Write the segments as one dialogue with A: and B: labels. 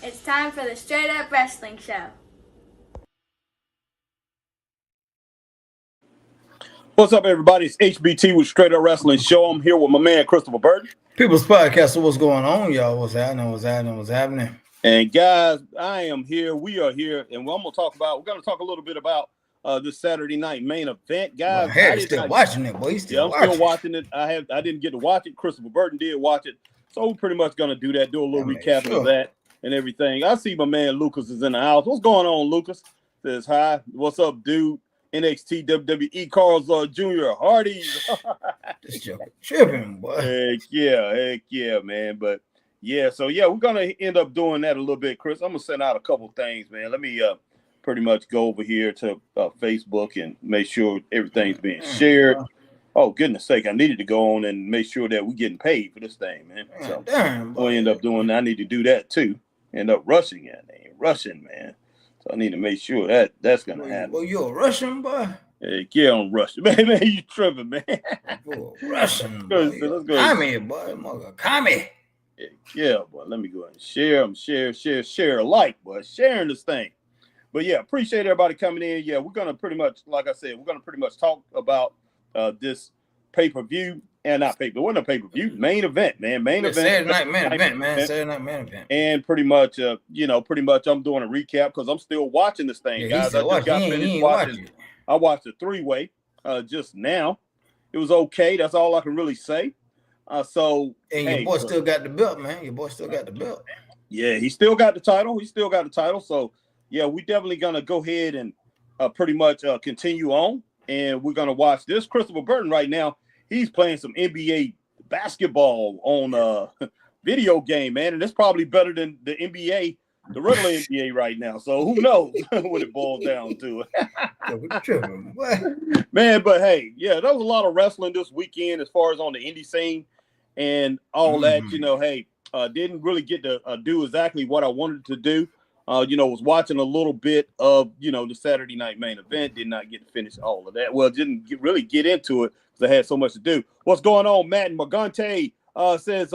A: It's time for the Straight Up Wrestling Show.
B: What's up, everybody? It's HBT with Straight Up Wrestling Show. I'm here with my man, Christopher Burton.
C: People's Podcast. So what's going on, y'all? What's happening?
B: And guys, I am here. We are here. And we're going to talk a little bit about this Saturday night main event. Guys,
C: well, Harry's still watching it, boy.
B: I'm still watching it. I didn't get to watch it. Christopher Burton did watch it. So we're pretty much going to do that, do a little recap of that and everything. I see my man Lucas is in the house. What's going on, Lucas? Says hi. What's up, dude? NXT WWE Carl's Jr. Hardy.
C: This joke tripping, boy.
B: Heck yeah, man. But yeah, so yeah, we're gonna end up doing that a little bit, Chris. I'm gonna send out a couple things, man. Let me pretty much go over here to Facebook and make sure everything's being shared. Oh, goodness sake, I needed to go on and make sure that we're getting paid for this thing, man. So we'll end up doing that. I need to do that too. End up rushing it. I ain't rushing, man. So I need to make sure that's gonna happen.
C: Well, you're a Russian, boy.
B: Heck yeah, I'm Russian. Man, you tripping, man.
C: Russian, boy.
B: Let's go.
C: Kami, boy. Kami.
B: Yeah, boy. Let me go ahead and share alike, boy. Sharing this thing. But yeah, appreciate everybody coming in. Yeah, we're gonna pretty much, like I said, talk about this pay-per-view. And not pay-per-view. It wasn't a pay-per-view. Main event, man.
C: Saturday night main event.
B: And pretty much, I'm doing a recap because I'm still watching this thing, guys. I just got finished watching. I watched the three-way just now. It was okay. That's all I can really say.
C: Your boy still got the belt, man. Your boy still got the belt.
B: Yeah, he still got the title. So, yeah, we definitely going to go ahead and pretty much continue on. And we're going to watch this. Christopher Burton right now, he's playing some NBA basketball on video game, man. And it's probably better than the NBA, the regular NBA right now. So who knows what it boils down to. Man, but hey, yeah, there was a lot of wrestling this weekend as far as on the indie scene and all that. Didn't really get to do exactly what I wanted to do. Was watching a little bit of, the Saturday night main event. Did not get to finish all of that. Well, didn't really get into it because I had so much to do. What's going on? Matt and Magante says,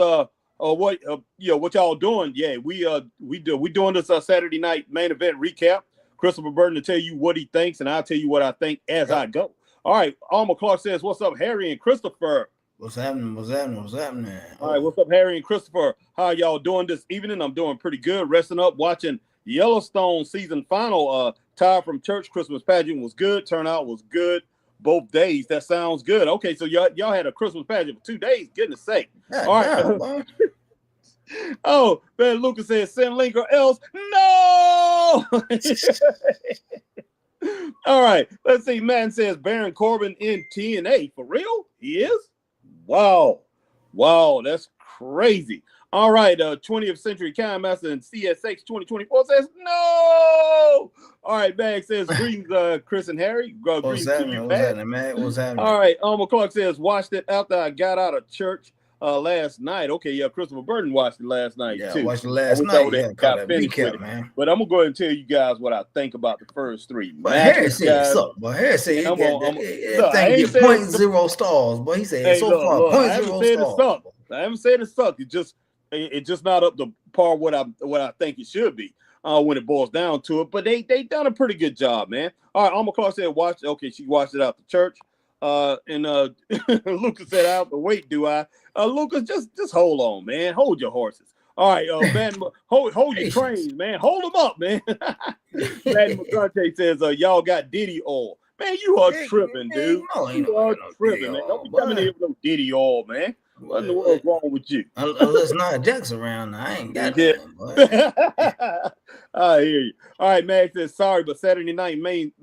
B: what y'all doing? Yeah, we doing this Saturday night main event recap. Christopher Burton to tell you what he thinks, and I'll tell you what I think as I go. All right, Alma Clark says, what's up, Harry and Christopher?
C: What's happening?
B: All right, what's up, Harry and Christopher? How y'all doing this evening? I'm doing pretty good. Resting up, watching Yellowstone season final. Ty from church Christmas pageant was good. Turnout was good both days. That sounds good. Okay, so y'all had a Christmas pageant for 2 days. Goodness sake. All right. Oh, man, Lucas says send link or else. No. All right. Let's see. Man says Baron Corbin in TNA. For real? He is? Wow. That's crazy. All right, 20th Century Kind Master and CSX 2024 says no. All right, Bag says greetings, Chris and Harry.
C: What's happening, man? What's happening?
B: All right, Alma Clark says watched it after I got out of church last night. Okay, yeah, Christopher Burton watched it last night too.
C: Watched it last night.
B: Got finished with it, man. But I'm gonna go ahead and tell you guys what I think about the first three.
C: But Harry said suck. But Harry said he get 0.0 stars. But he said so far 0.0 stars.
B: I haven't said it sucked. It's just not up to par what I think it should be when it boils down to it. But they done a pretty good job, man. All right, Alma Clark said watch it. Okay, she watched it out the church. And Lucas said, I have to wait, do I? Lucas, just hold on, man. Hold your horses. All right, man, hold your trains, man. Hold them up, man. Matt McCarthy says, y'all got Diddy oil. Man, you are tripping, dude. You are tripping, man. Don't be coming in with no Diddy oil, man. What in the world's wrong with you?
C: Unless Nia Jax around, I ain't got that.
B: I hear you. All right, Max says sorry, but Saturday night's main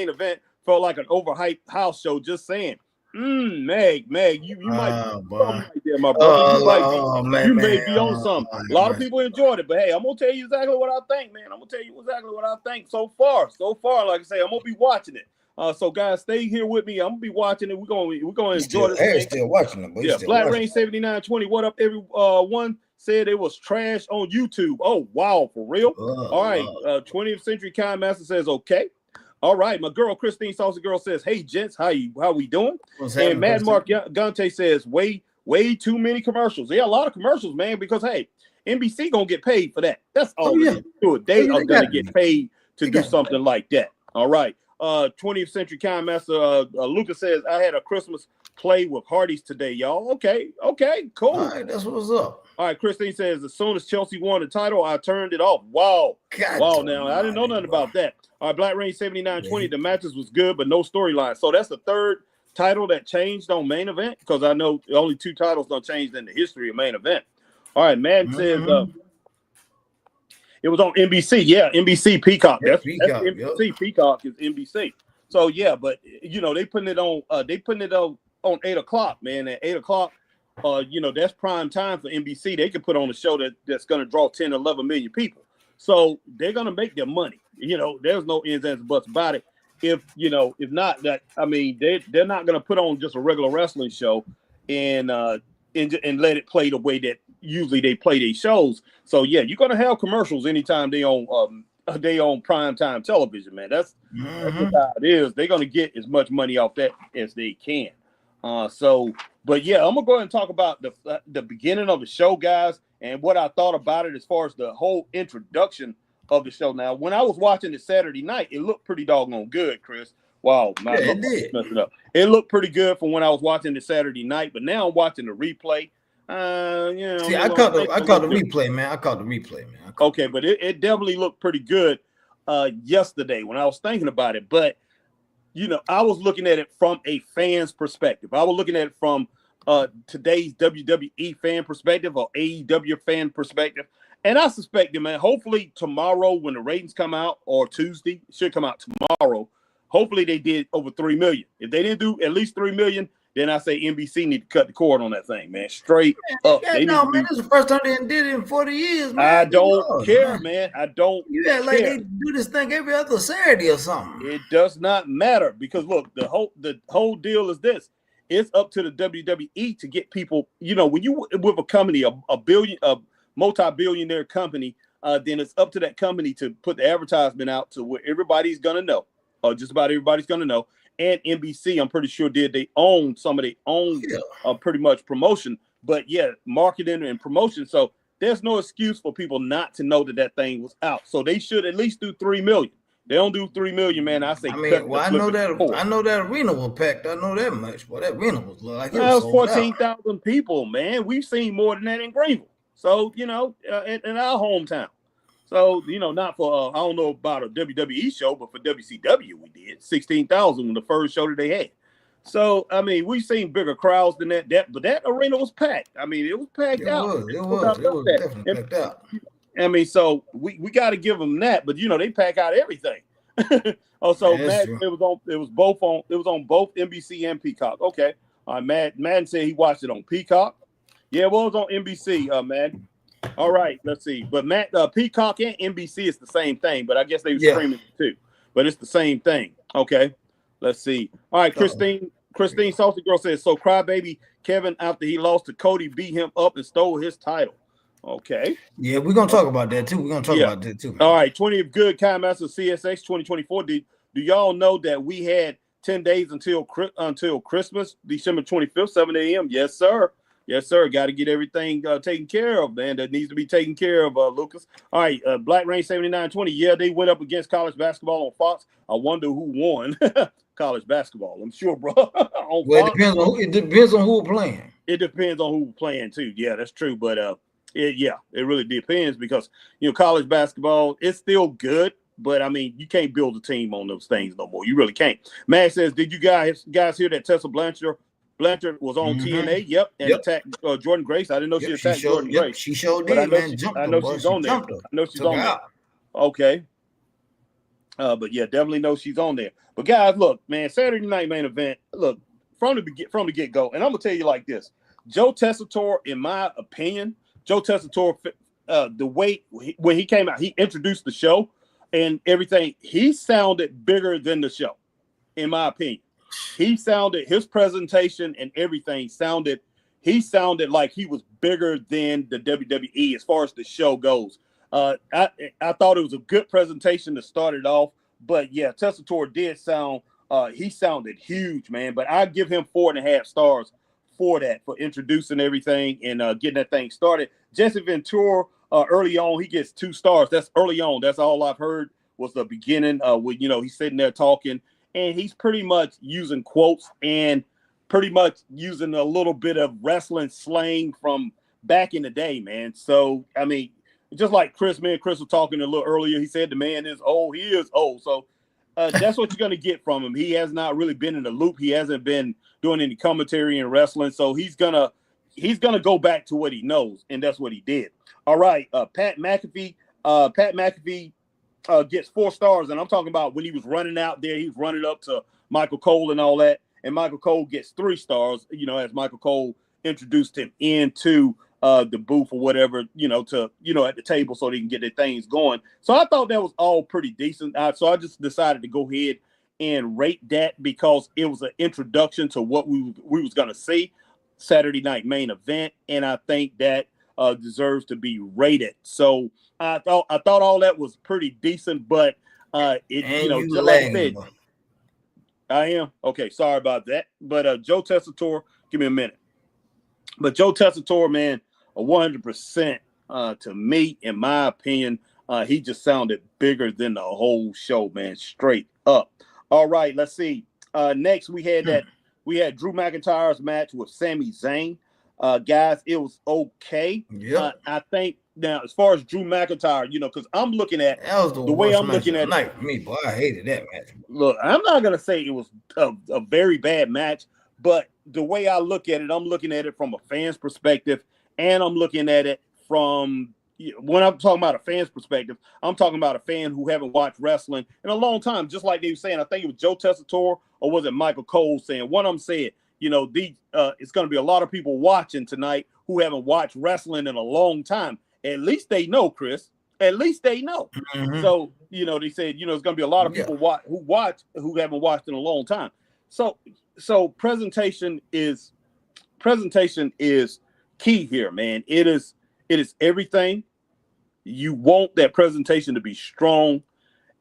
B: event felt like an overhyped house show. Just saying. Meg, you might be something right there, my brother. You may be on something. A lot of people enjoyed it, but hey, I'm gonna tell you exactly what I think, man. I'm gonna tell you exactly what I think so far. Like I say, I'm gonna be watching it. So guys, stay here with me. I'm gonna be watching it. We're gonna enjoy this thing.
C: Still watching it, but
B: yeah. Black Rain 7920. What up, everyone? Said it was trash on YouTube. Oh wow, for real? All right. 20th Century Kind Master says okay. All right, my girl Christine Salsa Girl says, "Hey gents, how we doing?" And Mad Mark Gante says, "Way too many commercials. Yeah, a lot of commercials, man. Because hey, NBC gonna get paid for that. That's all they do. They are gonna get paid to do something like that. All right. 20th Century Kind Master Lucas says, "I had a Christmas play with Hardee's today, y'all. Okay, cool.
C: All right, that's what's up."
B: All right, Christine says, "As soon as Chelsea won the title, I turned it off." Wow, now I didn't know nothing about that. All right, Black Rain 7920. The matches was good, but no storyline. So that's the third title that changed on main event, because I know only 2 titles don't change in the history of main event. All right, Madden says it was on NBC. Yeah, NBC Peacock. That's NBC. Yep. Peacock is NBC. So yeah, but they putting it on. They putting it on 8 o'clock, man. At 8 o'clock, that's prime time for NBC. They could put on a show that's going to draw 10, 11 million people. So they're going to make their money. There's no ins and buts about it. If not that, I mean, they're not going to put on just a regular wrestling show and let it play the way that usually they play these shows. So yeah, you're going to have commercials anytime they on prime time television, man. That's just how it is. They're going to get as much money off that as they can. But yeah, I'm gonna go ahead and talk about the beginning of the show, guys, and what I thought about it as far as the whole introduction of the show. Now, when I was watching it Saturday night, it looked pretty doggone good, Chris. Wow,
C: it did.
B: Messing up. It looked pretty good from when I was watching it Saturday night, but now I'm watching the replay.
C: See, I caught the replay, man.
B: Okay, but it definitely looked pretty good yesterday when I was thinking about it, but. I was looking at it from a fan's perspective. I was looking at it from today's WWE fan perspective or AEW fan perspective. And I suspect, man, hopefully tomorrow when the ratings come out, or Tuesday, it should come out tomorrow, hopefully they did over 3 million. If they didn't do at least 3 million, then I say NBC need to cut the cord on that thing, man. Straight up.
C: Man, this is the first time they did it in 40 years, man.
B: I don't care, man. I don't care.
C: Like they do this thing every other Saturday or something.
B: It does not matter, because look, the whole deal is this. It's up to the WWE to get people, when you with a company, a multi-billionaire company, then it's up to that company to put the advertisement out to where everybody's gonna know, or just about everybody's gonna know. And NBC, I'm pretty sure they own some of their own pretty much promotion, but yeah, marketing and promotion. So there's no excuse for people not to know that thing was out. So they should at least do 3 million. They don't do 3 million, man. I say,
C: I know that arena was packed. I know that much. Well, that arena was like it
B: was 14,000 people, man. We've seen more than that in Greenville. So in our hometown. So, not for, I don't know about a WWE show, but for WCW, we did 16,000 when the first show that they had. So, I mean, we've seen bigger crowds than that, but that arena was packed. I mean, it was packed out.
C: It was definitely packed out.
B: I mean, so we got to give them that, but they pack out everything. Also, Madden, it was on both NBC and Peacock. Okay. Madden said he watched it on Peacock. Yeah, well, it was on NBC, Madden. All right, let's see. But Peacock and NBC is the same thing, but I guess they were streaming it too. But it's the same thing. Okay, let's see. All right, Christine Salsa Girl says, so Crybaby Kevin, after he lost to Cody, beat him up and stole his title. Okay.
C: Yeah, we're gonna talk about that too. Man.
B: All right, 20 of Good Kind Master CSX 2024. Do y'all know that we had 10 days until Christmas, December 25th, 7 a.m.? Yes, sir. Yes, sir. Got to get everything taken care of, man. That needs to be taken care of, Lucas. All right, Black Rain 7920. Yeah, they went up against college basketball on Fox. I wonder who won college basketball. I'm sure, bro.
C: Well, it depends on who playing.
B: It depends on who's playing too. Yeah, that's true. But it really depends, because college basketball, it's still good, but I mean, you can't build a team on those things no more. You really can't. Matt says, did you guys hear that Tessa Blanchard was on TNA? Yep, and attacked Jordan Grace. I didn't know she attacked Jordan Grace.
C: She showed did, man.
B: I know she's on there. I know she's on there. Okay. But yeah, definitely know she's on there. But guys, look, man, Saturday night main event. Look, from the get go, and I'm gonna tell you like this: Joe Tessitore, in my opinion, Joe Tessitore, the way when he came out, he introduced the show and everything. He sounded bigger than the show, in my opinion. He sounded, his presentation and everything sounded. He sounded like he was bigger than the WWE as far as the show goes. I thought it was a good presentation to start it off, but yeah, Tessitore did sound. He sounded huge, man. But I give him 4.5 stars for that, for introducing everything and getting that thing started. Jesse Ventura, early on, he gets 2 stars. That's early on. That's all I've heard was the beginning. With he's sitting there talking, and he's pretty much using quotes and pretty much using a little bit of wrestling slang from back in the day, man. So I mean, just like me and Chris were talking a little earlier, he said the man is old. He is old. So that's what you're going to get from him. He has not really been in the loop. He hasn't been doing any commentary in wrestling. So he's gonna go back to what he knows, and that's what he did. All right, Pat McAfee. Pat McAfee gets 4 stars, and I'm talking about when he was running out there, he was running up to Michael Cole and all that, and Michael Cole gets 3 stars. As Michael Cole introduced him into the booth or whatever, at the table so they can get their things going. So I thought that was all pretty decent. So I just decided to go ahead and rate that because it was an introduction to what we was going to see Saturday night main event, and I think that deserves to be rated. So I thought all that was pretty decent, but just like I said, I am okay. Sorry about that, but Joe Tessitore, give me a minute. But Joe Tessitore, man, 100% to me, in my opinion, he just sounded bigger than the whole show, man, straight up. All right, let's see. Next, we had Drew McIntyre's match with Sami Zayn. Guys, it was okay.
C: Yep.
B: I think now, as far as Drew McIntyre, because I'm looking at
C: that was
B: the way I'm looking at
C: night for me, boy. I hated that match.
B: Look, I'm not gonna say it was a very bad match, but the way I look at it, I'm looking at it from a fan's perspective, and I'm looking at it from when I'm talking about a fan's perspective, I'm talking about a fan who haven't watched wrestling in a long time. Just like they were saying, I think it was Joe Tessitore or was it Michael Cole saying, one of them said, it's going to be a lot of people watching tonight who haven't watched wrestling in a long time. At least they know, Chris. At least they know. Mm-hmm. So, they said, it's going to be a lot of people who haven't watched in a long time. So presentation is key here, man. It is everything. You want that presentation to be strong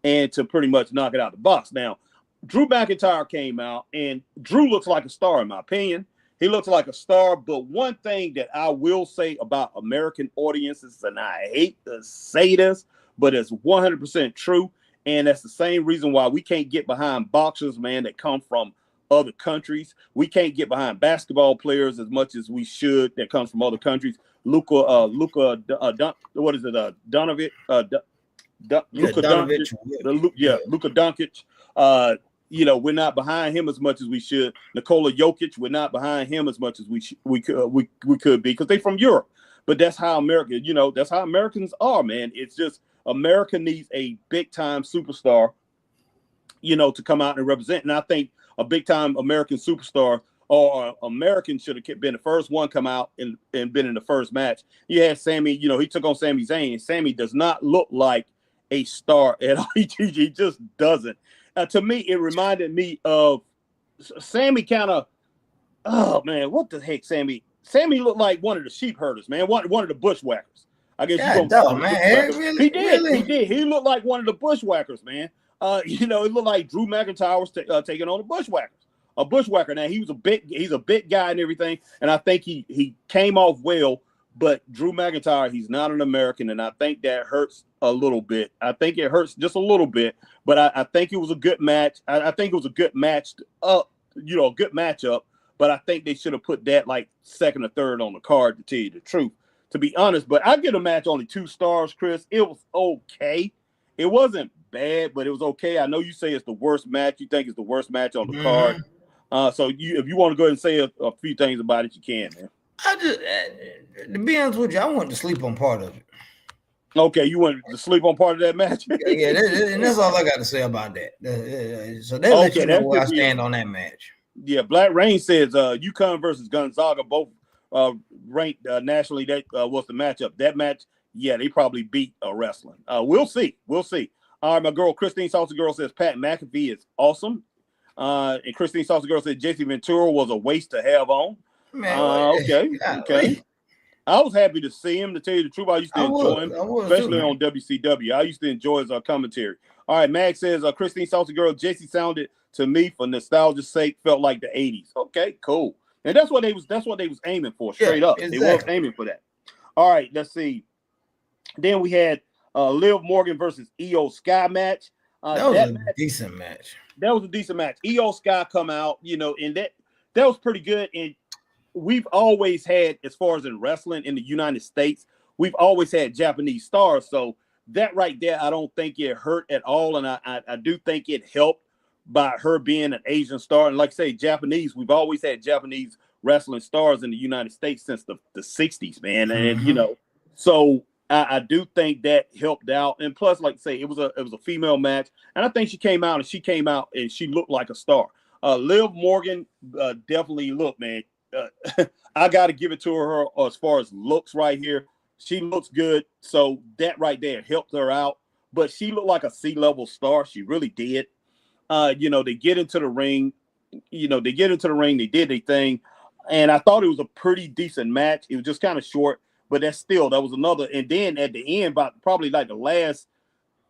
B: and to pretty much knock it out the box. Now, Drew McIntyre came out, and Drew looks like a star, in my opinion. He looks like a star, but one thing that I will say about American audiences, and I hate to say this, but it's 100% true, and that's the same reason why we can't get behind boxers, man, that come from other countries. We can't get behind basketball players as much as we should that comes from other countries. Luka Doncic. Luka Doncic. We're not behind him as much as we should. Nikola Jokic, we're not behind him as much as we could be because they're from Europe. But that's how America, that's how Americans are, man. It's just America needs a big time superstar, to come out and represent. And I think a big time American superstar or American should have been the first one come out and been in the first match. You had Sami, he took on Sami Zayn. Sami does not look like a star at all. He just doesn't. To me, it reminded me of Sami kind of, oh man, what the heck, Sami? Sami looked like one of the sheep herders, man, one of the bushwhackers. I guess you
C: don't man. Really?
B: He did. He looked like one of the bushwhackers, man. It looked like Drew McIntyre was taking on the bushwhackers. A bushwhacker. Now he's a big guy and everything, and I think he came off well. But Drew McIntyre, he's not an American, and I think that hurts a little bit. I think it hurts just a little bit, but I think it was a good match. I think it was a good matched up, a good matchup. But I think they should have put that like second or third on the card, to tell you the truth, to be honest. But I give a match only 2 stars, Chris. It was okay. It wasn't bad, but it was okay. I know you say it's the worst match. You think it's the worst match on the card. So if you want to go ahead and say a few things about it, you can, man.
C: To be honest with you, I wanted to sleep on part of it.
B: Okay, you went to sleep on part of that match?
C: Yeah, and that's all I got to say about that. So that lets
B: Okay,
C: you know
B: that
C: where I
B: should be
C: stand on that match.
B: Yeah, Black Rain says UConn versus Gonzaga, both ranked nationally. That was the matchup. That match, yeah, they probably beat wrestling. We'll see. We'll see. All right, my girl Christine Salsa Girl says Pat McAfee is awesome. And Christine Salsa Girl said JC Ventura was a waste to have on.
C: Man,
B: Okay. I was happy to see him. To tell you the truth, I used to enjoy him, especially on WCW. I used to enjoy his commentary. All right, Mag says Christine Salsa Girl, JC sounded to me for nostalgia's sake felt like the 80s. Okay, cool. And that's what they was aiming for, straight up. Exactly. They was aiming for that. All right, let's see. Then we had Liv Morgan versus Io Sky match.
C: That was a decent match.
B: That was a decent match. Io Sky come out, and that was pretty good. And we've always had, as far as in wrestling in the United States, we've always had Japanese stars. So that right there, I don't think it hurt at all. And I do think it helped by her being an Asian star. And like I say, Japanese, we've always had Japanese wrestling stars in the United States since the 60s, man. And, so I do think that helped out. And plus, like I say, it was a female match. And I think she came out and she looked like a star. Liv Morgan definitely looked, man. I got to give it to her as far as looks right here. She looks good. So that right there helped her out. But she looked like a C-level star. She really did. They get into the ring. They did their thing. And I thought it was a pretty decent match. It was just kind of short. But that was another. And then at the end, probably like the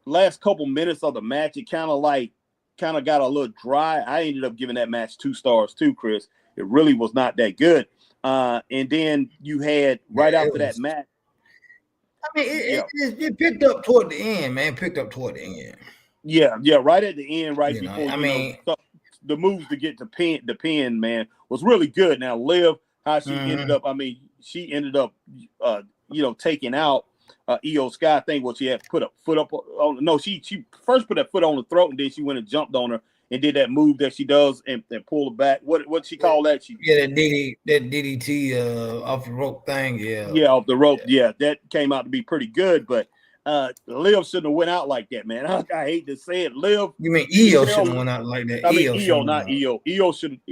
B: last couple minutes of the match, it kind of got a little dry. I ended up giving that match 2 stars too, Chris. It really was not that good. And then you had after that match.
C: I mean, it picked up toward the end, man.
B: Yeah, right at the end, right before the moves to get to the pin, man, was really good. Now, Liv, how she ended up, she ended up, taking out Io Sky. I think what she had put a foot up on. No, she first put that foot on the throat, and then she went and jumped on her and did that move that she does and pulled her back. What she call that?
C: That DDT off the rope thing. Yeah,
B: off the rope. Yeah, that came out to be pretty good, but Liv shouldn't have went out like that, man. I hate to say it, Liv.
C: You mean Io shouldn't have went out like that?
B: Io, not Io. Io shouldn't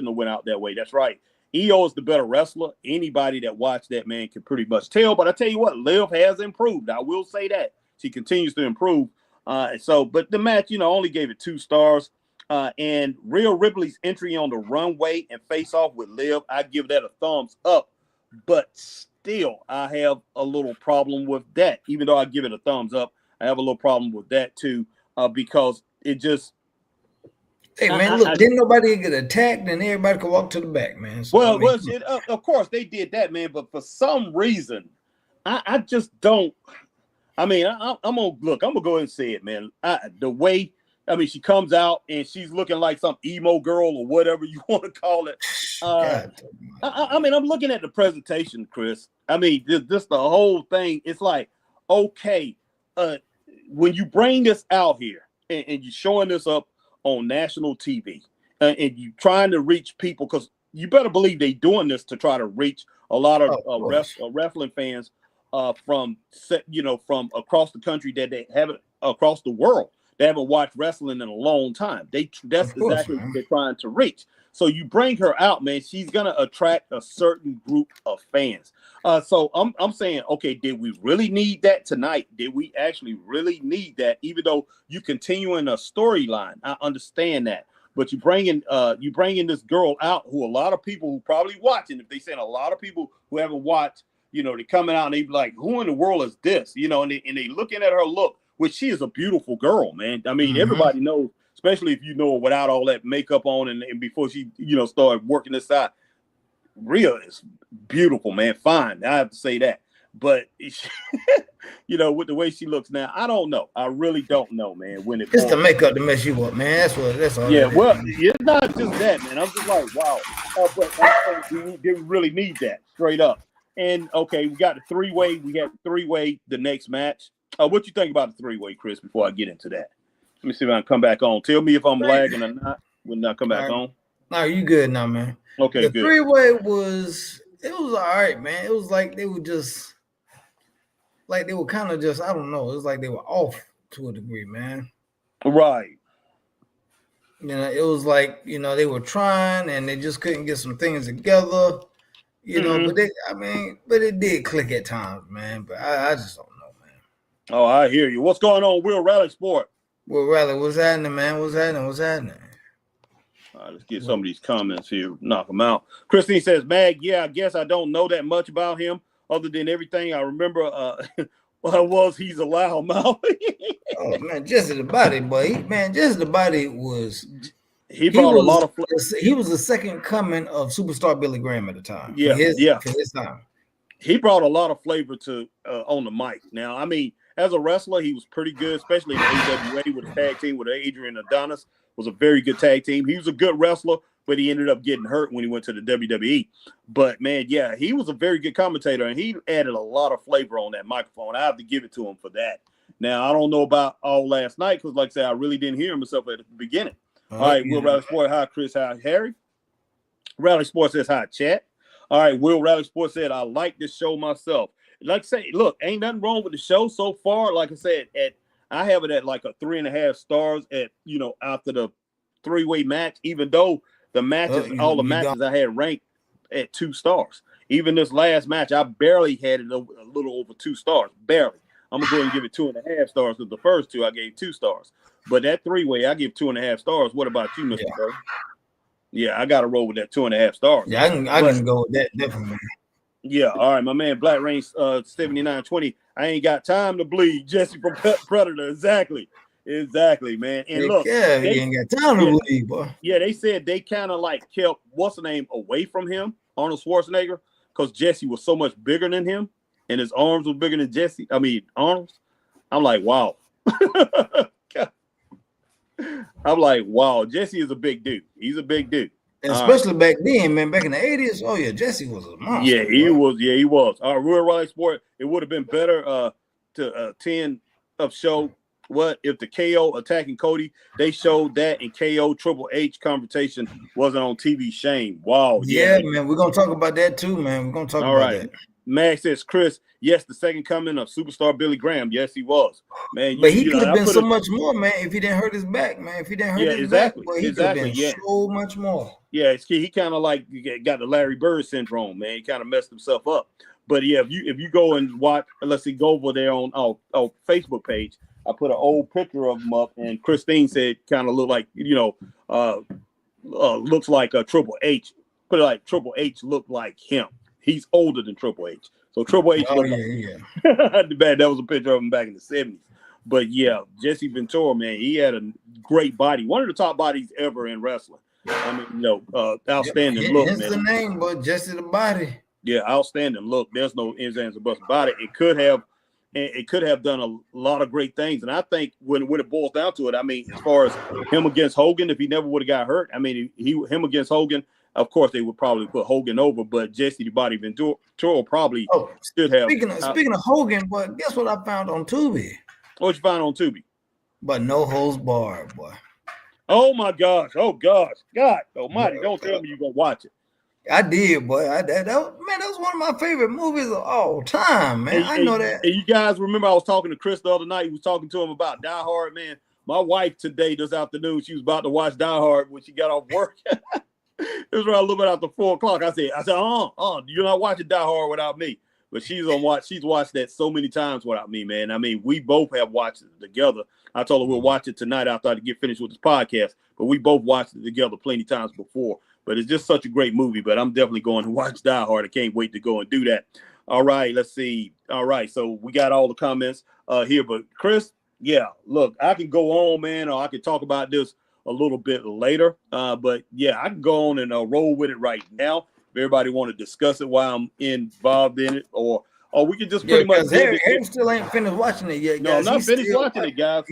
B: have went out that way. That's right. Io is the better wrestler. Anybody that watched that, man, can pretty much tell. But I tell you what, Liv has improved. I will say that. She continues to improve. But the match, only gave it 2 stars. And Rhea Ripley's entry on the runway and face off with Liv, I give that a thumbs up. But still, I have a little problem with that. Even though I give it a thumbs up, I have a little problem with that too, because it just.
C: Hey man, look! Didn't nobody get attacked, and everybody could walk to the back, man. So,
B: of course they did that, man. But for some reason, I just don't. I'm gonna look. I'm gonna go ahead and say it, man. The way. She comes out and she's looking like some emo girl or whatever you want to call it. I'm looking at the presentation, Chris. Just the whole thing. It's like, okay, when you bring this out here and you're showing this up on national TV and you trying to reach people, because you better believe they doing this to try to reach a lot of wrestling fans from across the country that they haven't, across the world. They haven't watched wrestling in a long time. That's exactly what they're trying to reach. So you bring her out, man. She's gonna attract a certain group of fans. So I'm saying, okay, did we really need that tonight? Did we actually really need that? Even though you continuing a storyline, I understand that. But you bringing this girl out who a lot of people who probably watching, if they saying a lot of people who haven't watched, they coming out and they be like, who in the world is this? And they looking at her look. Which she is a beautiful girl, man. Everybody knows, especially if you know her without all that makeup on and before she, started working this out. Rhea is beautiful, man. Fine. I have to say that. But, with the way she looks now, I don't know. I really don't know, man. When
C: it's the makeup to mess you up, man. That's all.
B: Yeah, well, it's not just that, man. I'm just like, wow. But we didn't really need that, straight up. And, okay, we got the 3-way. We had the 3-way the next match. What you think about the 3-way, Chris, before I get into that? Let me see if I can come back on. Tell me if I'm lagging or not when I come back on.
C: No, you good now, man.
B: Okay,
C: the
B: good.
C: 3-way was all right, man. It was like they were just like they were kind of just, I don't know. It was like they were off to a degree, man.
B: Right.
C: You know, it was like, you know, they were trying and they just couldn't get some things together. You know, but it did click at times, man. But I just don't know, man.
B: Oh, I hear you. What's going on, Will Rally Sport?
C: Well, Rally, what's happening, man? What's happening?
B: All right, let's get some of these comments here. Knock them out. Christine says, Mag, yeah, I guess I don't know that much about him other than everything I remember he's a loud mouth.
C: Oh, man, Jesse the Body, boy. Jesse the Body was...
B: He brought a lot of
C: he was the second coming of superstar Billy Graham at the time.
B: Yeah,
C: for his time.
B: He brought a lot of flavor to on the mic. Now, I mean, as a wrestler, he was pretty good, especially in AWA with a tag team with Adrian Adonis. Was a very good tag team. He was a good wrestler, but he ended up getting hurt when he went to the WWE. But man, yeah, he was a very good commentator, and he added a lot of flavor on that microphone. I have to give it to him for that. Now, I don't know about all last night because, like I said, I really didn't hear myself at the beginning. All right, Will Rally Sport, hi, Chris, hi, Harry. Rally Sport says, hi, chat. All right, Will Rally Sport said, I like this show myself. Like I say, look, ain't nothing wrong with the show so far. Like I said, I have it at like a 3.5 stars at, after the 3-way match, even though the matches, all the matches I had ranked at 2 stars. Even this last match, I barely had it a little over 2 stars, barely. I'm going to go ahead and give it 2.5 stars because the first 2 I gave 2 stars. But that 3-way, I give 2.5 stars. What about you, Mr. Burr? Yeah, I got to roll with that 2.5 stars.
C: Yeah, I can go with that definitely.
B: Yeah, all right, my man, Black Rain 7920. I ain't got time to bleed. Jesse from Predator, exactly, man. And look,
C: you ain't got time to bleed, boy.
B: Yeah, they said they kind of like kept what's the name away from him, Arnold Schwarzenegger, because Jesse was so much bigger than him, and his arms were bigger than Arnold's. I'm like, wow. I'm like, wow, Jesse is a big dude. He's a big dude.
C: And especially back then, man, back in the 80s. Oh, yeah, Jesse was a monster.
B: Yeah, he was. Yeah, he was. Real Rally Sport, it would have been better to 10 of show what if the KO attacking Cody, they showed that, and KO Triple H confrontation wasn't on TV. Shame. Wow.
C: Yeah, man, we're going to talk about that too, man. We're going to talk about that.
B: Max says, Chris, yes, the second coming of superstar Billy Graham. Yes, he was. Man,
C: but he could have been so much more, man, if he didn't hurt his back, man. If he didn't hurt his back, boy, he could have been so much more.
B: Yeah, he kind of like got the Larry Bird syndrome, man. He kind of messed himself up. But yeah, if you go and watch, let's see, go over there on our Facebook page. I put an old picture of him up, and Christine said kind of look like, looks like a Triple H. Put it like Triple H looked like him. He's older than Triple H. So Triple H looked bad. That was a picture of him back in the 70s. But yeah, Jesse Ventura, man, he had a great body. One of the top bodies ever in wrestling. I mean, outstanding look,
C: hence
B: man.
C: The name, but Jesse the Body.
B: Yeah, outstanding look. There's no ifs, ands, or buts about it. It could have done a lot of great things. And I think when it boils down to it, I mean, as far as him against Hogan, if he never would have got hurt, I mean, him against Hogan, of course, they would probably put Hogan over, but Jesse the Body Ventura probably should have.
C: Speaking of Hogan, but guess what I found on Tubi?
B: What you find on Tubi?
C: But no holds barred, boy.
B: Oh my gosh! Oh gosh! God Almighty! Don't tell me you're gonna watch it.
C: I did, boy. That was one of my favorite movies of all time, man. I know that.
B: And you guys remember I was talking to Chris the other night. He was talking to him about Die Hard, man. My wife today, this afternoon, she was about to watch Die Hard when she got off work. It was around a little bit after 4 o'clock. I said, you're not watching Die Hard without me. But she's watched that so many times without me, man. I mean, we both have watched it together. I told her we'll watch it tonight after I get finished with this podcast. But we both watched it together plenty times before. But it's just such a great movie. But I'm definitely going to watch Die Hard. I can't wait to go and do that. All right, let's see. All right, so we got all the comments here. But Chris, yeah, look, I can go on, man, or I can talk about this a little bit later. But yeah, I can go on and roll with it right now. If everybody want to discuss it while I'm involved in it, or we can just pretty much.
C: Harry still ain't finished watching it yet, guys.
B: No, I'm not finished watching it, guys.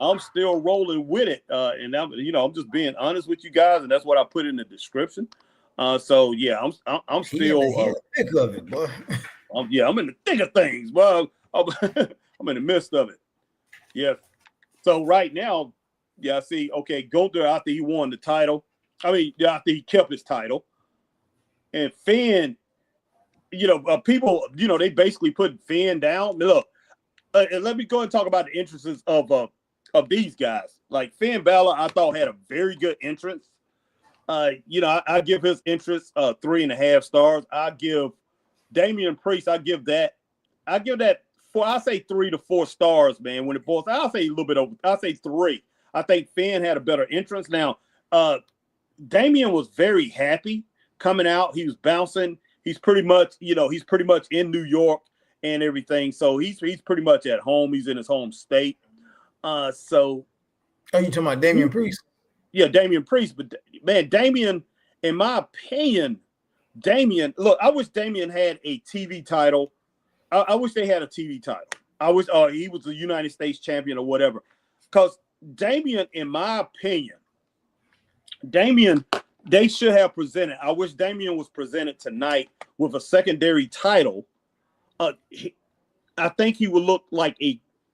B: I'm still rolling with it, and I'm just being honest with you guys, and that's what I put in the description. So yeah, I'm still
C: thick of it, boy.
B: I'm in the thick of things, but I'm in the midst of it. Yeah. So right now, yeah, see, okay, Gunther after he won the title. I mean, after he kept his title, and Finn people, they basically put Finn down. Look, and let me go and talk about the entrances of these guys. Like Finn Balor, I thought had a very good entrance. I give his entrance 3.5 stars. I give Damian Priest, I give that 3 to 4 stars, man. When it boils, I'll say a little bit over. I'll say 3. I think Finn had a better entrance. Now, Damian was very happy coming out. He was bouncing. He's pretty much in New York and everything. So he's pretty much at home. He's in his home state.
C: Oh, you talking about Damian Priest?
B: Yeah, Damian Priest. But man, Damian, in my opinion, look, I wish Damian had a TV title. I wish they had a TV title. I wish he was the United States champion or whatever. Because Damian, in my opinion, they should have presented. I wish Damian was presented tonight with a secondary title. I think he would look like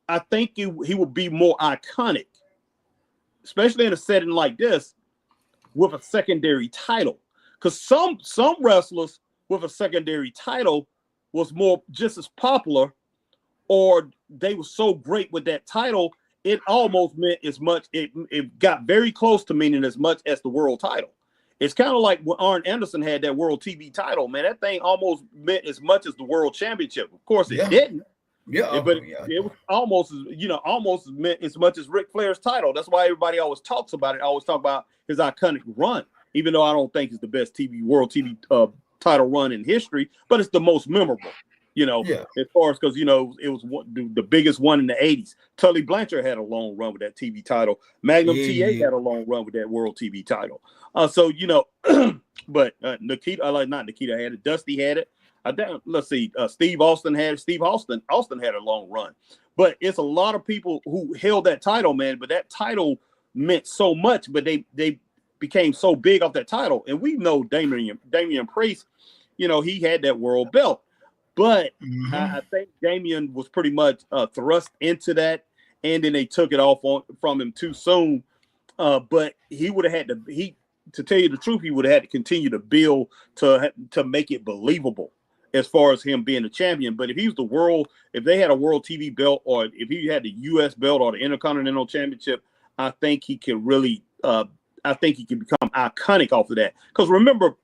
B: I think he would be more iconic, especially in a setting like this, with a secondary title. Because some wrestlers with a secondary title was just as popular, or they were so great with that title, it almost meant as much. It got very close to meaning as much as the world title. It's kind of like when Arn Anderson had that world TV title, man. That thing almost meant as much as the world championship. Of course, it didn't.
C: Yeah,
B: it was almost meant as much as Ric Flair's title. That's why everybody always talks about it. I always talk about his iconic run, even though I don't think it's the best world TV title run in history, but it's the most memorable. As far as because it was the biggest one in the 80s. Tully Blanchard had a long run with that TV title. Magnum TA had a long run with that world TV title. But Nikita, not Nikita had it. Dusty had it. Let's see. Steve Austin had it. Steve Austin had a long run. But it's a lot of people who held that title, man. But that title meant so much. But they became so big off that title. And we know Damian Priest, he had that world belt. But I think Damian was pretty much thrust into that, and then they took it off from him too soon. But he would have had to tell you the truth, he would have had to continue to build to make it believable as far as him being a champion. But if he was if they had a world TV belt, or if he had the U.S. belt or the Intercontinental Championship, I think he could really, I think he could become iconic off of that. Because remember,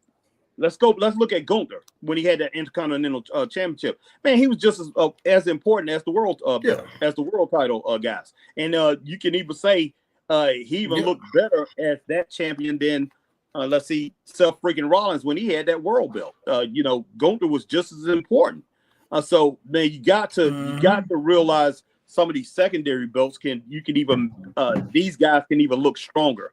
B: let's look at Gunther when he had that Intercontinental Championship. Man, he was just as important as the world title guys. And you can even say he even looked better as that champion than let's see, Seth freaking Rollins when he had that world belt. Gunther was just as important. So man, you got to realize some of these secondary belts these guys can even look stronger.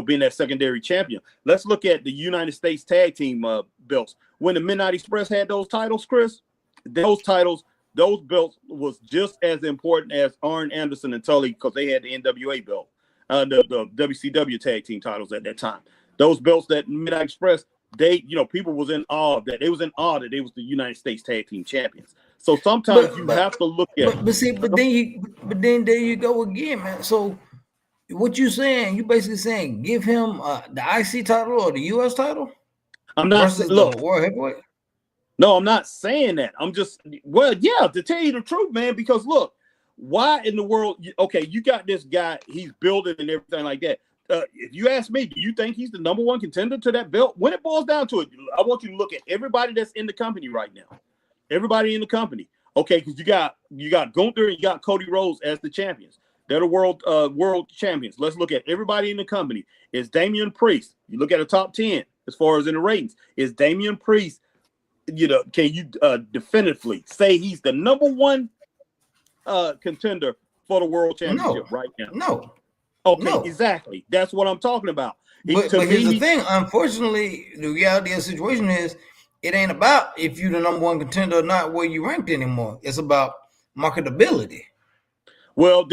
B: Being that secondary champion. Let's look at the United States Tag Team belts. When the Midnight Express had those titles, Chris, those belts was just as important as Arn Anderson and Tully, because they had the NWA belt, the WCW Tag Team titles at that time. Those belts that Midnight Express, people was in awe that they was the United States Tag Team champions. So sometimes you have to look at.
C: But then there you go again, man. So. What you saying? You basically saying give him the IC title or the US title?
B: I'm not
C: versus the World Heavyweight.
B: No, I'm not saying that. I'm just to tell you the truth, man. Because look, why in the world? Okay, you got this guy. He's building and everything like that. If you ask me, do you think he's the number one contender to that belt? When it boils down to it, I want you to look at everybody that's in the company right now. Everybody in the company. Okay, because you got Gunther and you got Cody Rhodes as the champions. They're the world champions. Let's look at everybody in the company. Is Damian Priest? You look at the top 10 as far as in the ratings. Is Damian Priest? Can you definitively say he's the number one contender for the world championship right now?
C: No.
B: Okay, no. Exactly. That's what I'm talking about.
C: But here's the thing. Unfortunately, the reality of the situation is it ain't about if you're the number one contender or not where you ranked anymore. It's about marketability.
B: Well,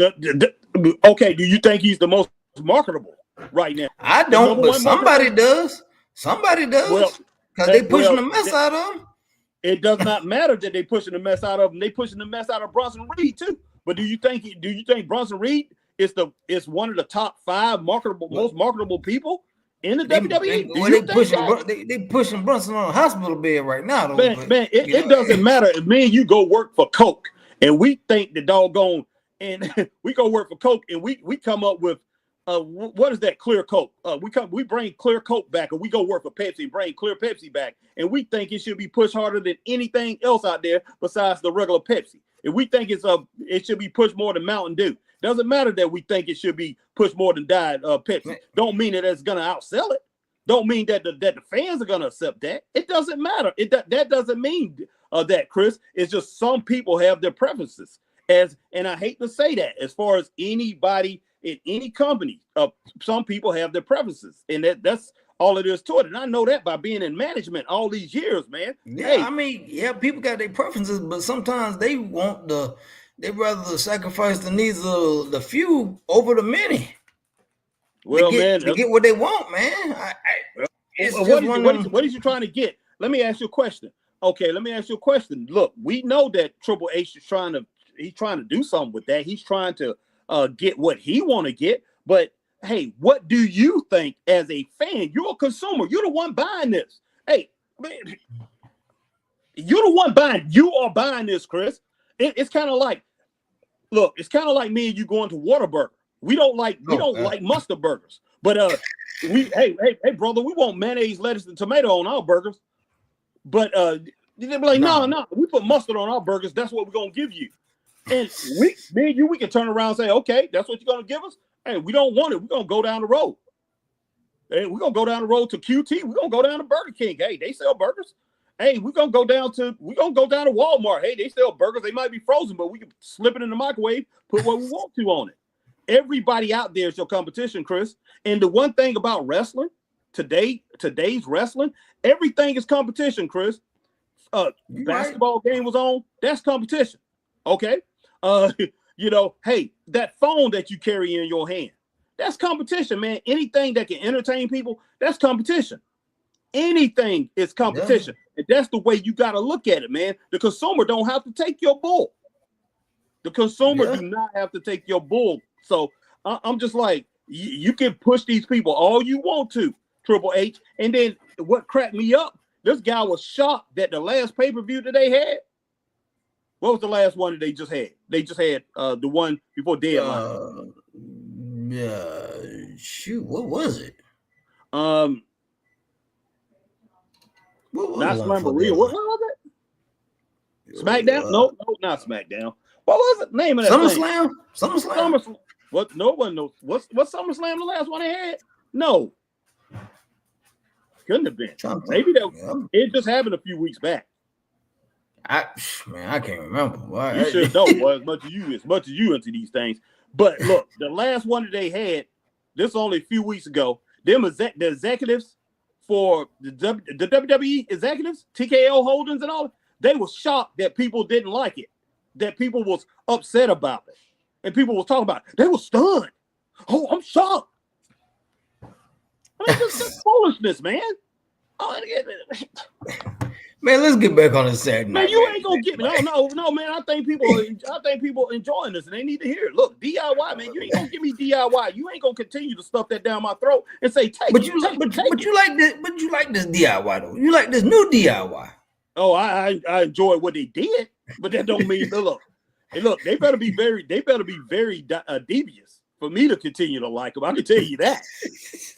B: okay. Do you think he's the most marketable right now?
C: I don't, but somebody does. Somebody does. Well, because they pushing the mess out of him.
B: It does not matter that they pushing the mess out of him. They pushing the mess out of Bronson Reed too. But do you think Bronson Reed is one of the top 5 most marketable people in the WWE.
C: They pushing Brunson on a hospital bed right now, though.
B: Man, it doesn't matter if me and you go work for Coke and we think the doggone and we go work for Coke and we come up with what is that clear Coke? We bring clear Coke back, or we go work for Pepsi and bring clear Pepsi back, and we think it should be pushed harder than anything else out there besides the regular Pepsi. If we think it should be pushed more than Mountain Dew, doesn't matter that we think it should be pushed more than Diet Pepsi. Don't mean that it's gonna outsell it. Don't mean that the fans are gonna accept that. It doesn't matter. That doesn't mean that, Chris. It's just some people have their preferences. And I hate to say that, as far as anybody in any company, some people have their preferences, and that's all it is to it. And I know that by being in management all these years, man.
C: Yeah, hey. People got their preferences, but sometimes they rather sacrifice the needs of the few over the many.
B: Well,
C: to get what they want, man.
B: What is you trying to get? Let me ask you a question. Okay, let me ask you a question. Look, we know that Triple H is trying to do something with that. He's trying to get what he want to get. But hey, what do you think as a fan? You're a consumer. You're the one buying this. Hey, man, you're the one buying. You are buying this, Chris. It's kind of like, look, it's kind of like me and you going to Whataburger. We don't like mustard burgers, but hey, brother, we want mayonnaise, lettuce, and tomato on our burgers. But they be like, no, we put mustard on our burgers. That's what we're gonna give you. And me and you, we can turn around and say, okay, that's what you're gonna give us. Hey, we don't want it. We're gonna go down the road. Hey, we're gonna go down the road to QT. We're gonna go down to Burger King. Hey, they sell burgers. Hey, we're gonna go down to Walmart. Hey, they sell burgers. They might be frozen, but we can slip it in the microwave, put what we want to on it. Everybody out there is your competition, Chris. And the one thing about wrestling, today's wrestling, everything is competition, Chris. Basketball game was on, that's competition. Okay. Hey, that phone that you carry in your hand, that's competition, man. Anything that can entertain people, that's competition. Anything is competition. Yeah. And that's the way you got to look at it, man. The consumer don't have to take your bull. The consumer do not have to take your bull. So I'm just like, you can push these people all you want to, Triple H. And then what cracked me up, this guy was shocked that the last pay-per-view that they had, what was the last one that they just had? They just had the one before Deadline.
C: What was it?
B: Not Slamboree. What was it? SmackDown? No, not SmackDown. What was it? Name of that
C: SummerSlam?
B: What? No one knows. What's SummerSlam the last one they had? No. Couldn't have been. Maybe it just happened a few weeks back.
C: I can't remember.
B: You should know as much as you into these things. But look, the last one that they had, this only a few weeks ago, the executives for the WWE executives, TKO Holdings and all, they were shocked that people didn't like it, that people was upset about it, and people was talking about it. They were stunned. Oh, I'm shocked. I mean, that's foolishness, man.
C: Man, let's get back on the Saturday night.
B: Man, you ain't gonna get me. No, man. I think people enjoying this and they need to hear it. Look, DIY, man. You ain't gonna give me DIY. You ain't gonna continue to stuff that down my throat and say take it.
C: You like this DIY though. You like this new DIY.
B: Oh, I enjoy what they did, but that don't mean look. They better be very devious for me to continue to like them. I can tell you that.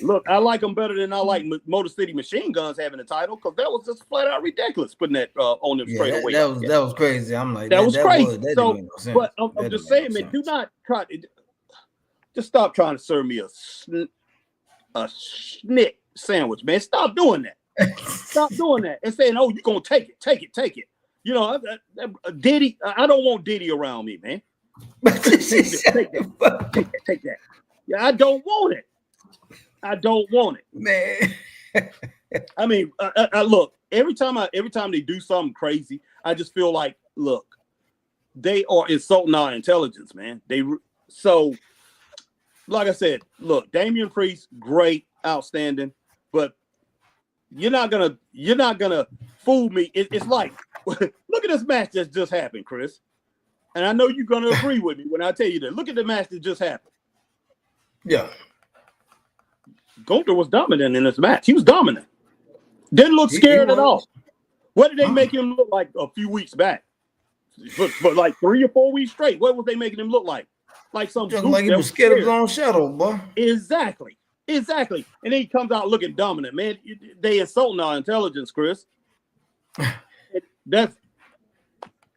B: Look, I like them better than I like Motor City Machine Guns having the title, because that was just flat out ridiculous putting that on them straight away.
C: That was crazy. I'm like,
B: that was crazy. But I'm just saying, man, do not try. Just stop trying to serve me a schnick sandwich, man. Stop doing that. Stop doing that and saying, "Oh, you're gonna take it." You know, Diddy. I don't want Diddy around me, man. Take that. Yeah, I don't want it, man. I mean, I look, every time they do something crazy, I just feel like, look, they are insulting our intelligence, man. So like I said, look, Damian Priest, great, outstanding, but you're not gonna fool me. It's like, look at this match that just happened, Chris. And I know you're going to agree with me when I tell you that. Look at the match that just happened.
C: Yeah.
B: Gunther was dominant in this match. He was dominant. Didn't look
C: He
B: scared at
C: was.
B: all. What did they make him look like a few weeks back? But like 3 or 4 weeks straight, what was they making him look like? Like some
C: Just
B: goof
C: like he
B: that
C: was scared of his own shadow, boy.
B: Exactly. And then he comes out looking dominant, man. They insulting our intelligence, Chris. That's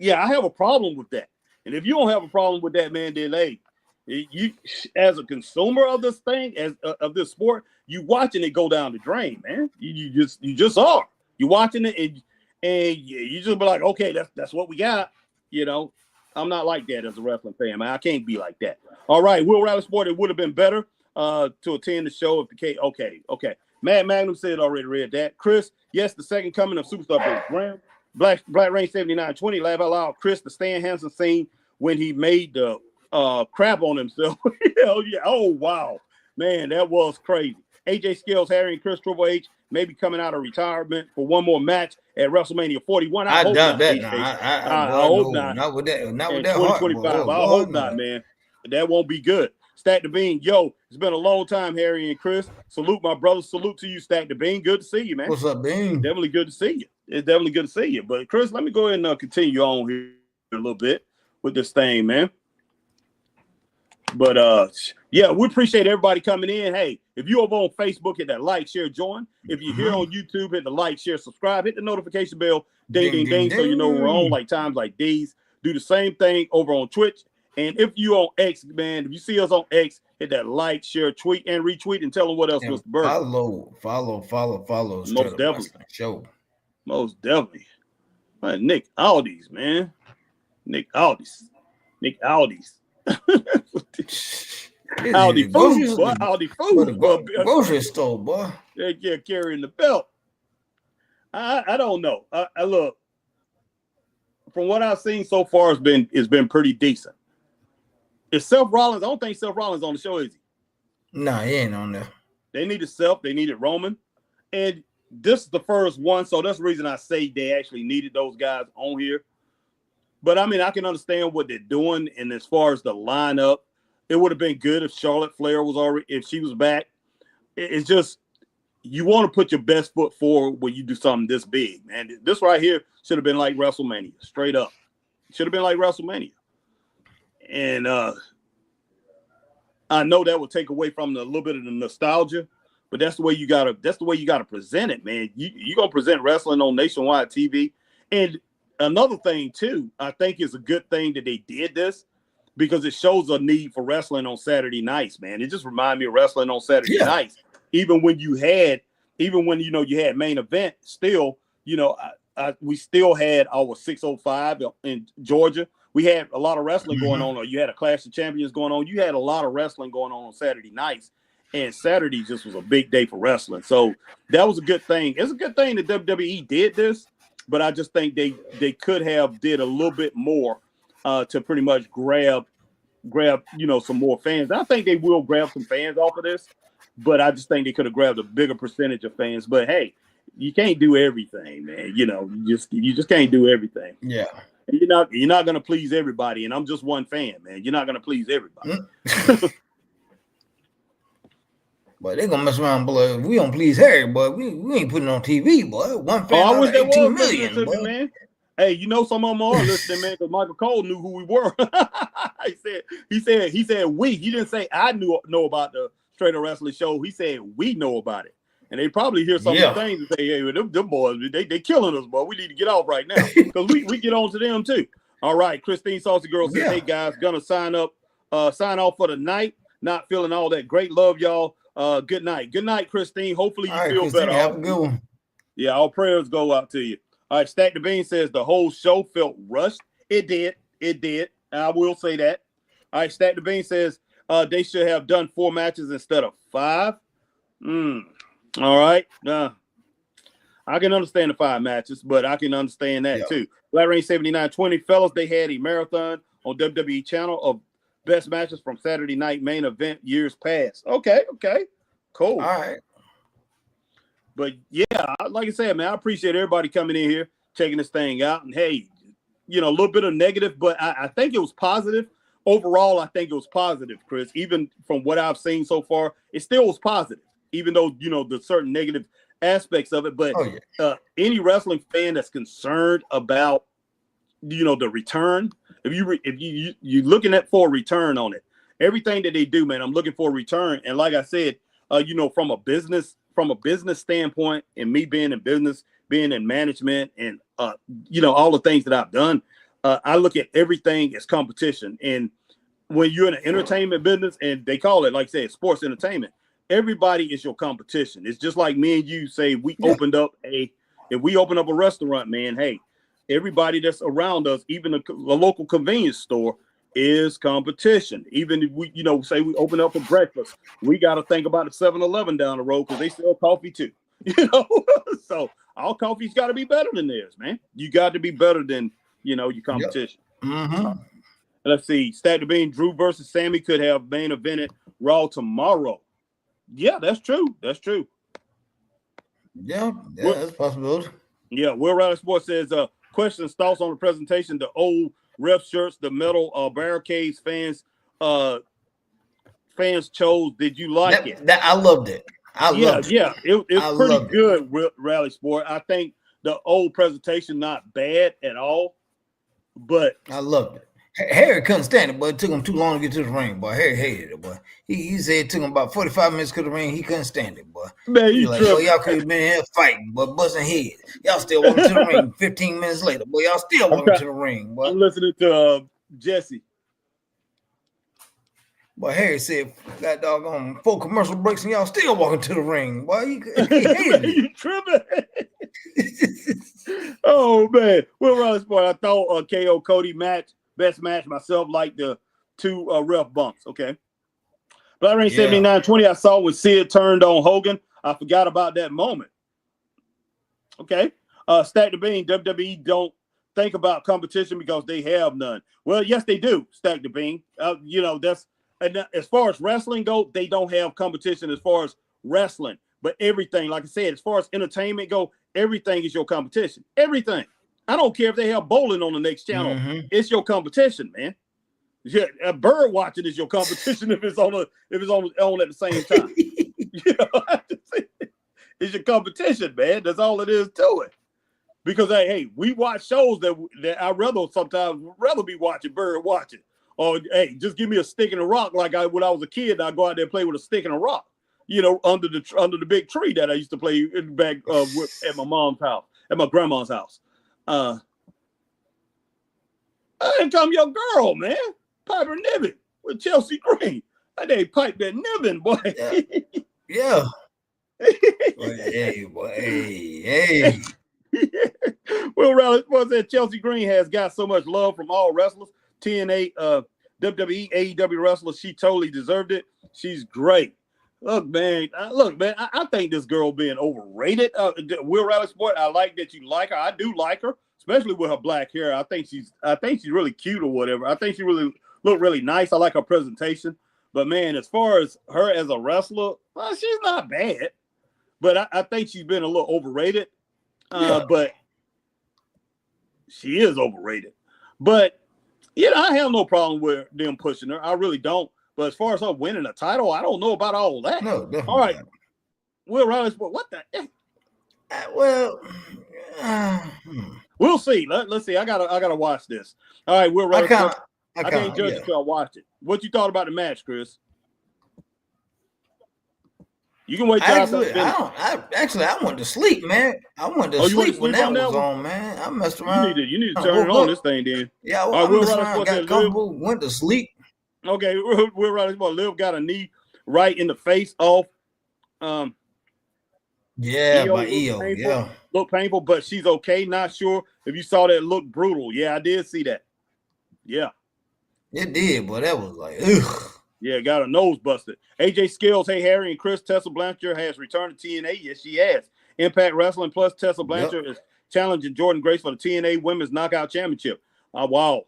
B: I have a problem with that. And if you don't have a problem with that, man, then hey, you as a consumer of this thing, as of this sport, you watching it go down the drain, man. You just are. You watching it and you just be like, okay, that's what we got. I'm not like that as a wrestling fan, man. I can't be like that. All right, Will Rally Sport, it would have been better to attend the show if the case. Okay. Matt Magnum said already read that. Chris, yes, the second coming of Superstar Billy Graham. Black Rain 7920, laugh out loud. Chris, the Stan Hansen scene when he made the crap on himself. Hell yeah. Oh, wow. Man, that was crazy. AJ Scales, Harry, and Chris Triple H may be coming out of retirement for one more match at WrestleMania 41.
C: I doubt that.
B: I hope not.
C: Not with that. Not with
B: And
C: that
B: 2025. I hope not, man. That won't be good. Stack the Bean. Yo, it's been a long time, Harry and Chris. Salute, my brothers. Salute to you, Stack the Bean. Good to see you, man.
C: What's up, Bean?
B: Definitely good to see you. It's definitely good to see you. But, Chris, let me go ahead and continue on here a little bit with this thing, man. But, we appreciate everybody coming in. Hey, if you're over on Facebook, hit that like, share, join. If you're here on YouTube, hit the like, share, subscribe. Hit the notification bell, ding, so you know we're on like times like these. Do the same thing over on Twitch. And if you on X, man, if you see us on X, hit that like, share, tweet, and retweet, and tell them what else was the bird.
C: Follow.
B: Most definitely.
C: Show.
B: Most definitely. Nick Aldi's, man. Nick Aldi's. Aldi food, boy. Aldi food.
C: Grocery store, boy.
B: They're carrying the belt. I don't know. I look. From what I've seen so far, it's been pretty decent. Is Seth Rollins? I don't think Seth Rollins on the show, is he?
C: Nah, he ain't on there.
B: They needed Seth. They needed Roman, and this is the first one, so that's the reason I say they actually needed those guys on here. But I mean, I can understand what they're doing, and as far as the lineup, it would have been good if Charlotte Flair if she was back. It's just you want to put your best foot forward when you do something this big, man. This right here should have been like WrestleMania, straight up. Should have been like WrestleMania. And I know that would take away from a little bit of the nostalgia, but that's the way you gotta present it, man. You're gonna present wrestling on nationwide TV. And another thing too, I think is a good thing that they did this because it shows a need for wrestling on Saturday nights, man. It just reminds me of wrestling on Saturday nights. Even when you had main event, still, we still had our 605 in Georgia. We had a lot of wrestling going on, or you had a Clash of Champions going on. You had a lot of wrestling going on Saturday nights, and Saturday just was a big day for wrestling. So that was a good thing. It's a good thing that WWE did this, but I just think they could have did a little bit more to pretty much grab some more fans. I think they will grab some fans off of this, but I just think they could have grabbed a bigger percentage of fans. But hey, you can't do everything, man. You just can't do everything.
C: Yeah.
B: You're not gonna please everybody, and I'm just one fan, man. You're not gonna please everybody.
C: But they're gonna mess around, boy. We don't please Harry, but we ain't putting on TV, boy. One fan
B: I wish they
C: 18
B: was
C: million,
B: listening to me, man. Hey, some of them are listening, man, because Michael Cole knew who we were. he said we. He didn't say I know about the Straight Up Wrestling Show. He said we know about it. And they probably hear some of the things and say, hey, them boys, they killing us, boy. We need to get off right now. Because we get on to them too. All right, Christine Saucy Girl says, hey guys, gonna sign off for the night. Not feeling all that great. Love y'all. Good night. Good night, Christine. Hopefully you feel
C: Christine,
B: better.
C: have a good one.
B: Yeah, all prayers go out to you. All right, Stack the Bean says the whole show felt rushed. It did. I will say that. All right, Stack the Bean says they should have done 4 matches instead of 5. All right. I can understand the 5 matches, but I can understand that too. Black Rain 7920, fellas, they had a marathon on WWE channel of best matches from Saturday night main event years past. Okay. Cool.
C: All right.
B: But yeah, like I said, man, I appreciate everybody coming in here, checking this thing out. And hey, a little bit of negative, but I think it was positive. Overall, I think it was positive, Chris. Even from what I've seen so far, it still was positive. even though the certain negative aspects of it. But any wrestling fan that's concerned about the return, if you're looking at for a return on it, everything that they do, man, I'm looking for a return. And like I said, from a business standpoint, and me being in business, being in management, and all the things that I've done, I look at everything as competition. And when you're in an entertainment business, and they call it, like I said, sports entertainment, everybody is your competition. It's just like me and you say if we open up a restaurant, man, hey, everybody that's around us, even a local convenience store, is competition. Even if we, say we open up for breakfast, we got to think about the 7-Eleven down the road because they sell coffee too. So our coffee's got to be better than theirs, man. You got to be better than your competition. Let's see. Stack the Bean, Drew versus Sammy could have main evented Raw tomorrow. Yeah, that's true. That's true.
C: Yeah, that's a possibility.
B: Yeah, Will Riley Sports says, questions, thoughts on the presentation, the old ref shirts, the metal barricades fans chose. Did you like it?
C: I loved it.
B: It's pretty good, Rally Sport. I think the old presentation not bad at all, but
C: I loved it. Harry couldn't stand it, but it took him too long to get to the ring, boy. Harry hated it, boy. He said it took him about 45 minutes to the ring. He couldn't stand it, boy.
B: Man,
C: you like, boy, y'all could have been here fighting, but busting heads. Y'all still walking to the ring 15 minutes later, boy. Y'all still walking to the ring, boy.
B: I'm listening to Jesse.
C: Boy, Harry said, got doggone 4 commercial breaks and y'all still walking to the ring. Boy, he hated it.
B: You tripping? Oh, man. Will Riley Sport, I thought KO Cody match, best match myself, like the 2 ref bumps, okay? But I ran 79-20, I saw when Sid turned on Hogan. I forgot about that moment. Okay. Stack the Bean, WWE don't think about competition because they have none. Well, yes, they do, Stack the Bean. That's, and as far as wrestling go, they don't have competition as far as wrestling. But everything, like I said, as far as entertainment go, everything is your competition. Everything. I don't care if they have bowling on the next channel. It's your competition, man. Yeah, bird watching is your competition if it's on at the same time. It's your competition, man. That's all it is to it. Because hey, we watch shows that I sometimes rather be watching bird watching. Or hey, just give me a stick and a rock like when I was a kid. I go out there and play with a stick and a rock. Under the big tree that I used to play back at my mom's house, at my grandma's house. I didn't come your girl, man. Piper Niven with Chelsea Green. They piped that Niven, boy.
C: Yeah. Hey.
B: Will Raleigh said Chelsea Green has got so much love from all wrestlers. TNA, WWE, AEW wrestlers. She totally deserved it. She's great. Look, man. I think this girl being overrated. Will Raleigh Sport, I like that you like her. I do like her, especially with her black hair. I think she's really cute or whatever. I think she really looked really nice. I like her presentation. But man, as far as her as a wrestler, well, she's not bad. But I think she's been a little overrated. But she is overrated. But I have no problem with them pushing her. I really don't. But as far as her winning a title, I don't know about all that.
C: No, definitely.
B: All right. Will Riley Sport, what the heck? We'll see. Let's see. I gotta watch this. All right, Will Riley Sport. I can't judge it until I watch it. What you thought about the match, Chris? You can wait till
C: I went to sleep, man. I went to sleep when that was on, man. I messed around.
B: You need to turn on this thing, then.
C: Yeah, I messed around, got comfortable, went to sleep.
B: Okay, we're right. Liv got a knee right in the face off.
C: By EO. Yeah,
B: looked painful, but she's okay. Not sure if you saw that. Looked brutal. Yeah, I did see that. Yeah,
C: it did, but that was like, ugh.
B: Yeah, got a nose busted. AJ Skills, hey Harry and Chris, Tessa Blanchard has returned to TNA. Yes, she has. Impact Wrestling plus Tessa Blanchard is challenging Jordan Grace for the TNA Women's Knockout Championship. Wow.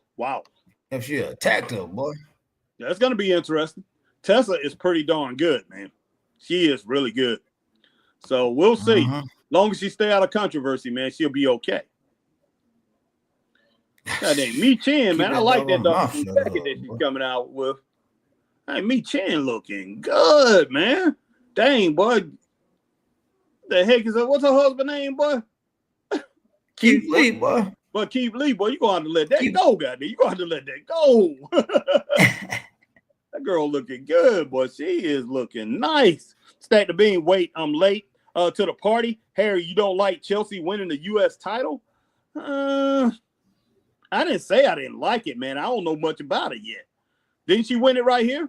C: If she attacked her, boy.
B: That's going to be interesting. Tessa is pretty darn good, man. She is really good. So we'll see. Long as she stay out of controversy, man, she'll be okay. That ain't Me Chin, man. I like that jacket that she's coming out with. Hey, Me Chin looking good, man. Dang, boy. The heck is that? What's her husband's name, boy?
C: Keith Lee, boy.
B: But Keith Lee, boy, you gonna have to let that go, goddamn. You gonna have to let that go. That girl looking good, boy. She is looking nice. Stack the bean. Wait, I'm late to the party. Harry, you don't like Chelsea winning the U.S. title? I didn't say I didn't like it, man. I don't know much about it yet. Didn't she win it right here?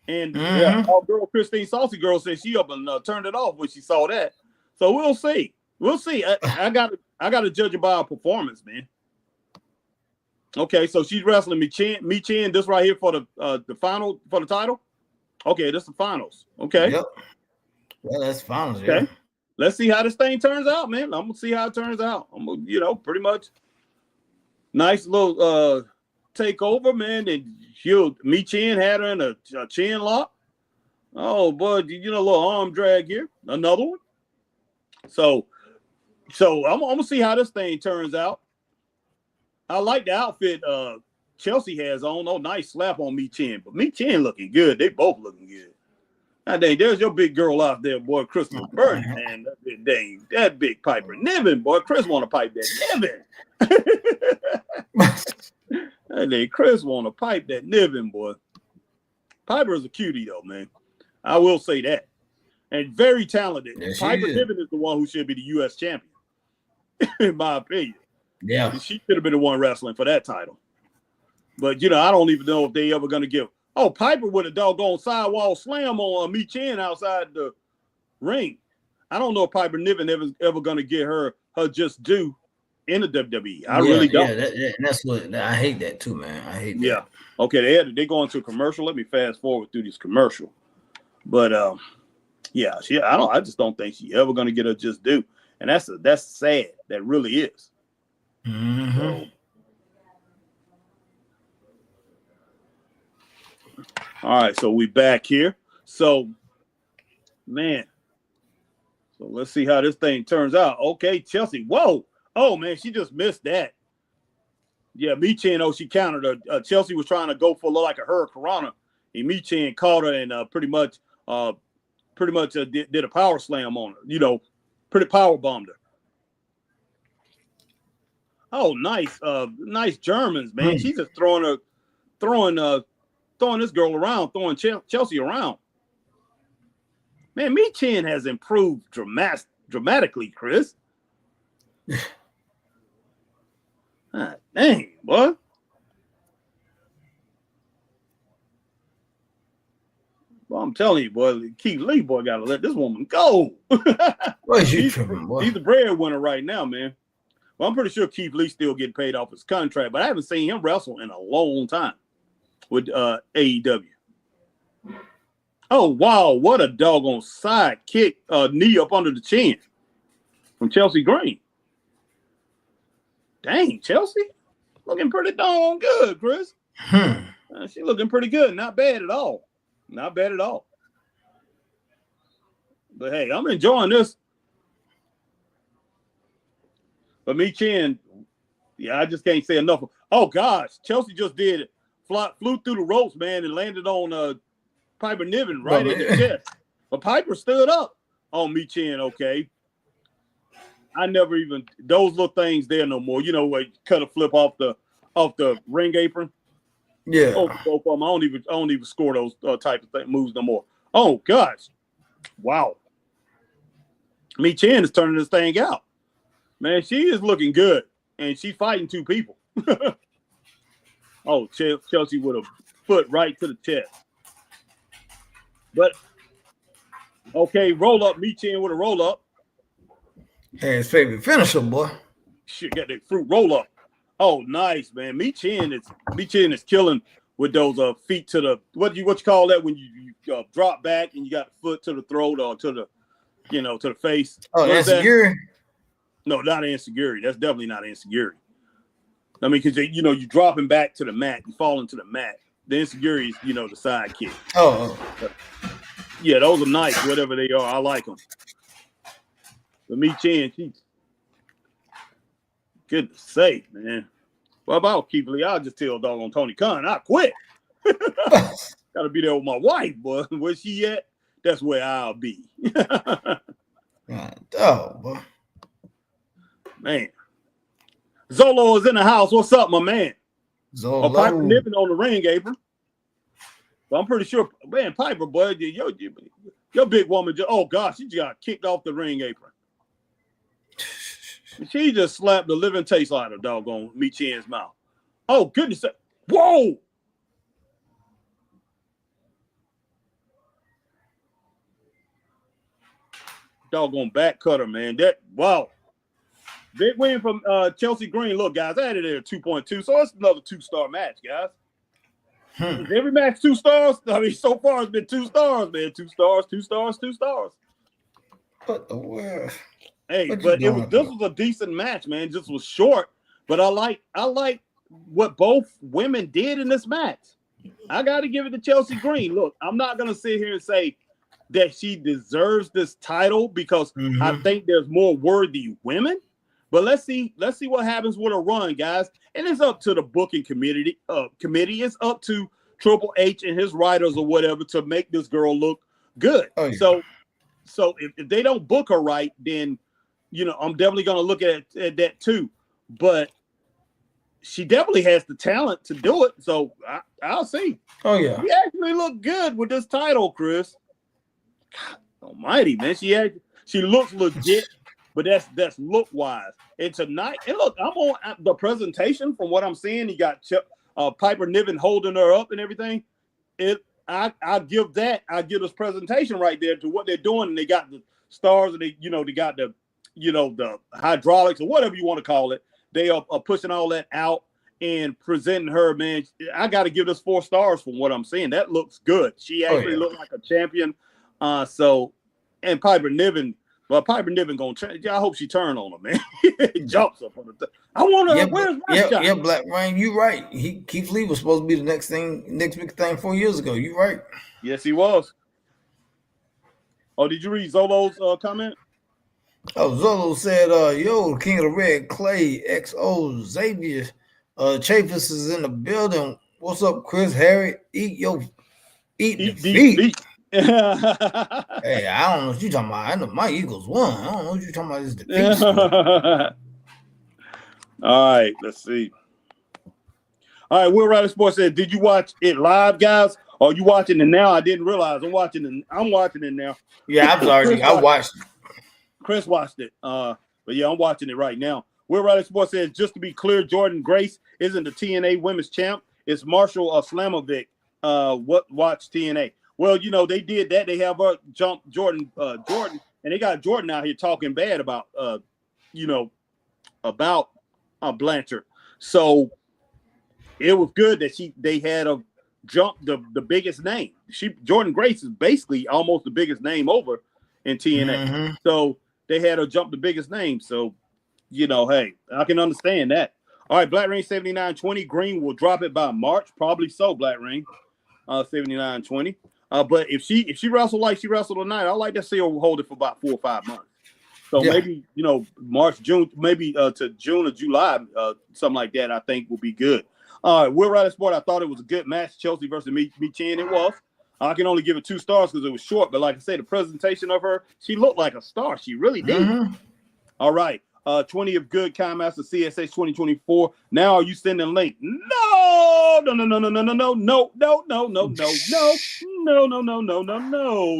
B: And yeah, our girl Christine Saucy Girl said she up and turned it off when she saw that. So we'll see. We'll see. I gotta judge it by our performance, man. Okay, so she's wrestling Mi Chin. This right here for the final for the title. Okay, this is the finals. Okay.
C: Yep. Well, that's finals.
B: Okay.
C: Yeah.
B: Let's see how this thing turns out, man. I'm gonna see how it turns out. I'm gonna, pretty much nice little takeover, man. And Mi Chin had her in a chin lock. Oh boy, a little arm drag here. Another one. So I'm gonna see how this thing turns out. I like the outfit Chelsea has on. Oh, nice slap on Mi Chin. But Mi Chin looking good. They both looking good. Now, dang, there's your big girl out there, boy, Crystal Burton, man. That big Piper Niven, boy. Chris want to pipe that Niven. Hey, Chris want to pipe that Niven, boy. Piper is a cutie, though, man. I will say that. And very talented. Yeah, Piper Niven is the one who should be the U.S. champion, in my opinion.
C: Yeah.
B: And she should have been the one wrestling for that title. But, I don't even know if they ever going to give. Oh, Piper with a doggone sidewall slam on Mi Chin outside the ring. I don't know if Piper Niven ever going to get her just due in the WWE. I really don't.
C: Yeah, that's what I hate that too, man. I hate that.
B: Yeah. Okay, they go into a commercial. Let me fast forward through this commercial. But I just don't think she ever going to get her just due. And that's sad. That really is.
C: Mm-hmm.
B: So, all right, so we back here. So, man. So let's see how this thing turns out. Okay, Chelsea. Whoa. Oh, man, she just missed that. Yeah, Mi Chin, she countered her. Chelsea was trying to go for like a hurricanrana. And Mi Chin caught her and pretty much did a power slam on her. Pretty power bombed her. Oh, nice. Nice Germans, man. She's just throwing this girl around, throwing Chelsea around. Man, Mi Chin has improved dramatically, Chris. Dang, boy. Well, I'm telling you, boy, Keith Lee, boy, got to let this woman go. He's the breadwinner right now, man. Well, I'm pretty sure Keith Lee still getting paid off his contract, but I haven't seen him wrestle in a long time with AEW. Oh, wow. What a doggone side kick, knee up under the chin from Chelsea Green. Dang, Chelsea. Looking pretty darn good, Chris. She's looking pretty good. Not bad at all. Not bad at all. But, hey, I'm enjoying this. But Mi Chin, I just can't say enough. Oh, gosh. Chelsea just did it. Flew through the ropes, man, and landed on Piper Niven right in the chest. But Piper stood up on Mi Chin, okay. I never even those little things there no more. Where you cut a flip off the ring apron.
C: Yeah.
B: Both of them. I don't even score those type of moves no more. Oh gosh. Wow. Mi Chin is turning this thing out. Man, she is looking good. And she's fighting two people. Oh, Chelsea with a foot right to the chest. But, okay, roll up. Mi Chin with a roll up.
C: Hey, his favorite finisher, boy.
B: Shit, got that fruit roll up. Oh, nice, man. Mi Chin is killing with those feet to the what you call that when you drop back and you got the foot to the throat or to the to the face.
C: Oh, enziguri?
B: No, not enziguri. That's definitely not enziguri. I mean, because you're dropping back to the mat, you fall into the mat. The enziguri is the side kick.
C: Oh.
B: Yeah, those are nice, whatever they are. I like them. But Mi Chin, she's good to say, man. What about Keith Lee? I'll just tell doggone Tony Khan, I quit. Gotta be there with my wife, boy. Where's she at? that's where I'll be.
C: Boy.
B: Man. Zolo is in the house. What's up, my man?
C: Zolo.
B: Piper nipping on the ring apron. But I'm pretty sure, man, Piper, boy, your big woman oh gosh, she just got kicked off the ring apron. She just slapped the living taste out of doggone Michin's mouth. Oh, goodness. Whoa! Doggone back cutter, man. Wow. Big win from Chelsea Green. Look, guys, I added it at 2.2, so it's another 2-star match, guys. Is every match 2 stars? I mean, so far it's been 2 stars, man. 2 stars, 2 stars, 2 stars.
C: What the world?
B: Hey, but this was a decent match, man. Just was short, but I like what both women did in this match. I got to give it to Chelsea Green. Look, I'm not gonna sit here and say that she deserves this title because I think there's more worthy women. But let's see what happens with a run, guys. And it's up to the booking committee. It's up to Triple H and his writers or whatever to make this girl look good. Oh, yeah. So if they don't book her right, then I'm definitely going to look at that too. But she definitely has the talent to do it. So I'll see. Oh yeah, she actually looked good with this title, Chris. God almighty, man. She looks legit. But that's look wise. And tonight, and look, I'm on the presentation from what I'm seeing. You got Piper Niven holding her up and everything. I give this presentation right there to what they're doing. And they got the stars and they got the the hydraulics or whatever you want to call it. They are pushing all that out and presenting her, man. I got to give this 4 stars from what I'm seeing. That looks good. She actually looked like a champion. And Piper Niven. Well, Piper Niven gonna change. I hope she turn on him, man. He jumps up on the. I want to. Where's my shot?
C: Yeah, Black Rain, you right. Keith Lee was supposed to be the next big thing 4 years ago. You right.
B: Yes, he was. Oh, did you read Zolo's comment?
C: Oh, Zolo said, "Yo, King of the Red Clay, XO Xavier, Chaffis is in the building. What's up, Chris? Harry, eat the feet." Hey, I don't know what you're talking about. I know my Eagles won. I don't know what you're talking about. This defeat.
B: All right, let's see. All right, Will Riley Sports said, "Did you watch it live, guys? Or are you watching it now?" I didn't realize I'm watching it now.
C: Yeah, I watched it.
B: Chris watched it. But yeah, I'm watching it right now. Will Riley Sports says, "Just to be clear, Jordan Grace isn't the TNA Women's Champ. It's Marshall Slamovic. Watch TNA." Well, they did that. They have jump Jordan, and they got Jordan out here talking bad about, Blanchard. So it was good that they had a jump the biggest name. Jordan Grace is basically almost the biggest name over in TNA. So they had to jump the biggest name. So, hey, I can understand that. All right, Black Ring 7920. Green will drop it by March. Probably so, Black Ring 7920. But if she wrestled like she wrestled tonight, I'd like to see her hold it for about 4 or 5 months. So maybe, March, June, maybe to June or July, something like that, I think will be good. All right, Will Riley Sport, I thought it was a good match. Chelsea versus Michin, it was. I can only give it 2 stars because it was short. But like I said, the presentation of her, she looked like a star. She really did. All right. 20 of good, Kind Master CSH 2024. Now are you sending a link? No,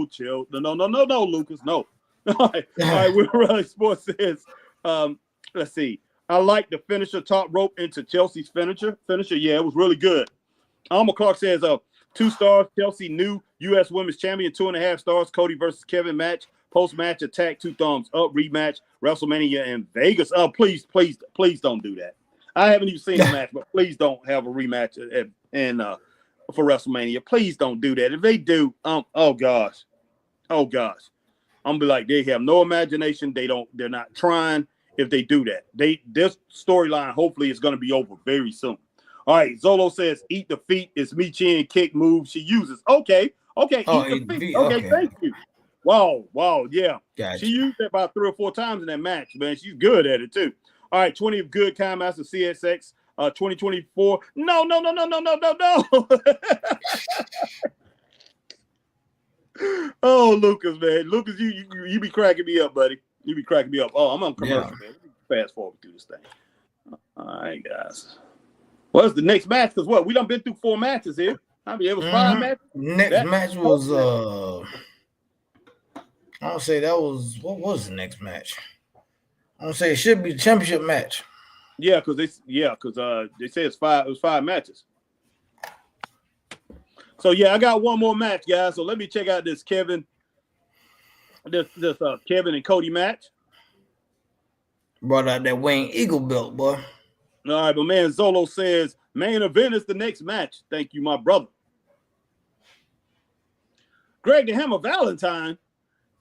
B: chill. No, Lucas, no. All right, Will Riley Sports says, let's see. I like the finisher top rope into Chelsea's finisher. Yeah, it was really good. Alma Clark says, 2 stars, Chelsea new U.S. Women's Champion, 2.5 stars, Cody versus Kevin match. Post-match attack, 2 thumbs up, rematch, WrestleMania in Vegas. Please don't do that. I haven't even seen the match, but please don't have a rematch for WrestleMania. Please don't do that. If they do, oh gosh. I'm gonna be like, they have no imagination. They're not trying if they do that. This storyline hopefully is gonna be over very soon. All right, Zolo says, eat the feet is Michin kick move she uses. Okay, eat the feet. Okay, thank you. Wow, yeah. Gotcha. She used that about 3 or 4 times in that match, man. She's good at it too. All right, 20 of good, Kind Master CSX 2024. No. Oh, Lucas, man. Lucas, you be cracking me up, buddy. You be cracking me up. Oh, I'm on commercial, man. Let me fast forward through this thing. All right, guys. What's the next match? Because what? We done been through 4 matches here. I mean, it was 5 matches.
C: Next match was I don't say that was what was the next match? I don't say it should be the championship match.
B: Yeah, because they say it's 5. It was 5 matches. So yeah, I got one more match, guys. So let me check out this Kevin and Cody match.
C: Brought out that Wayne Eagle belt, boy.
B: All right, but man, Zolo says main event is the next match. Thank you, my brother. Greg the Hammer Valentine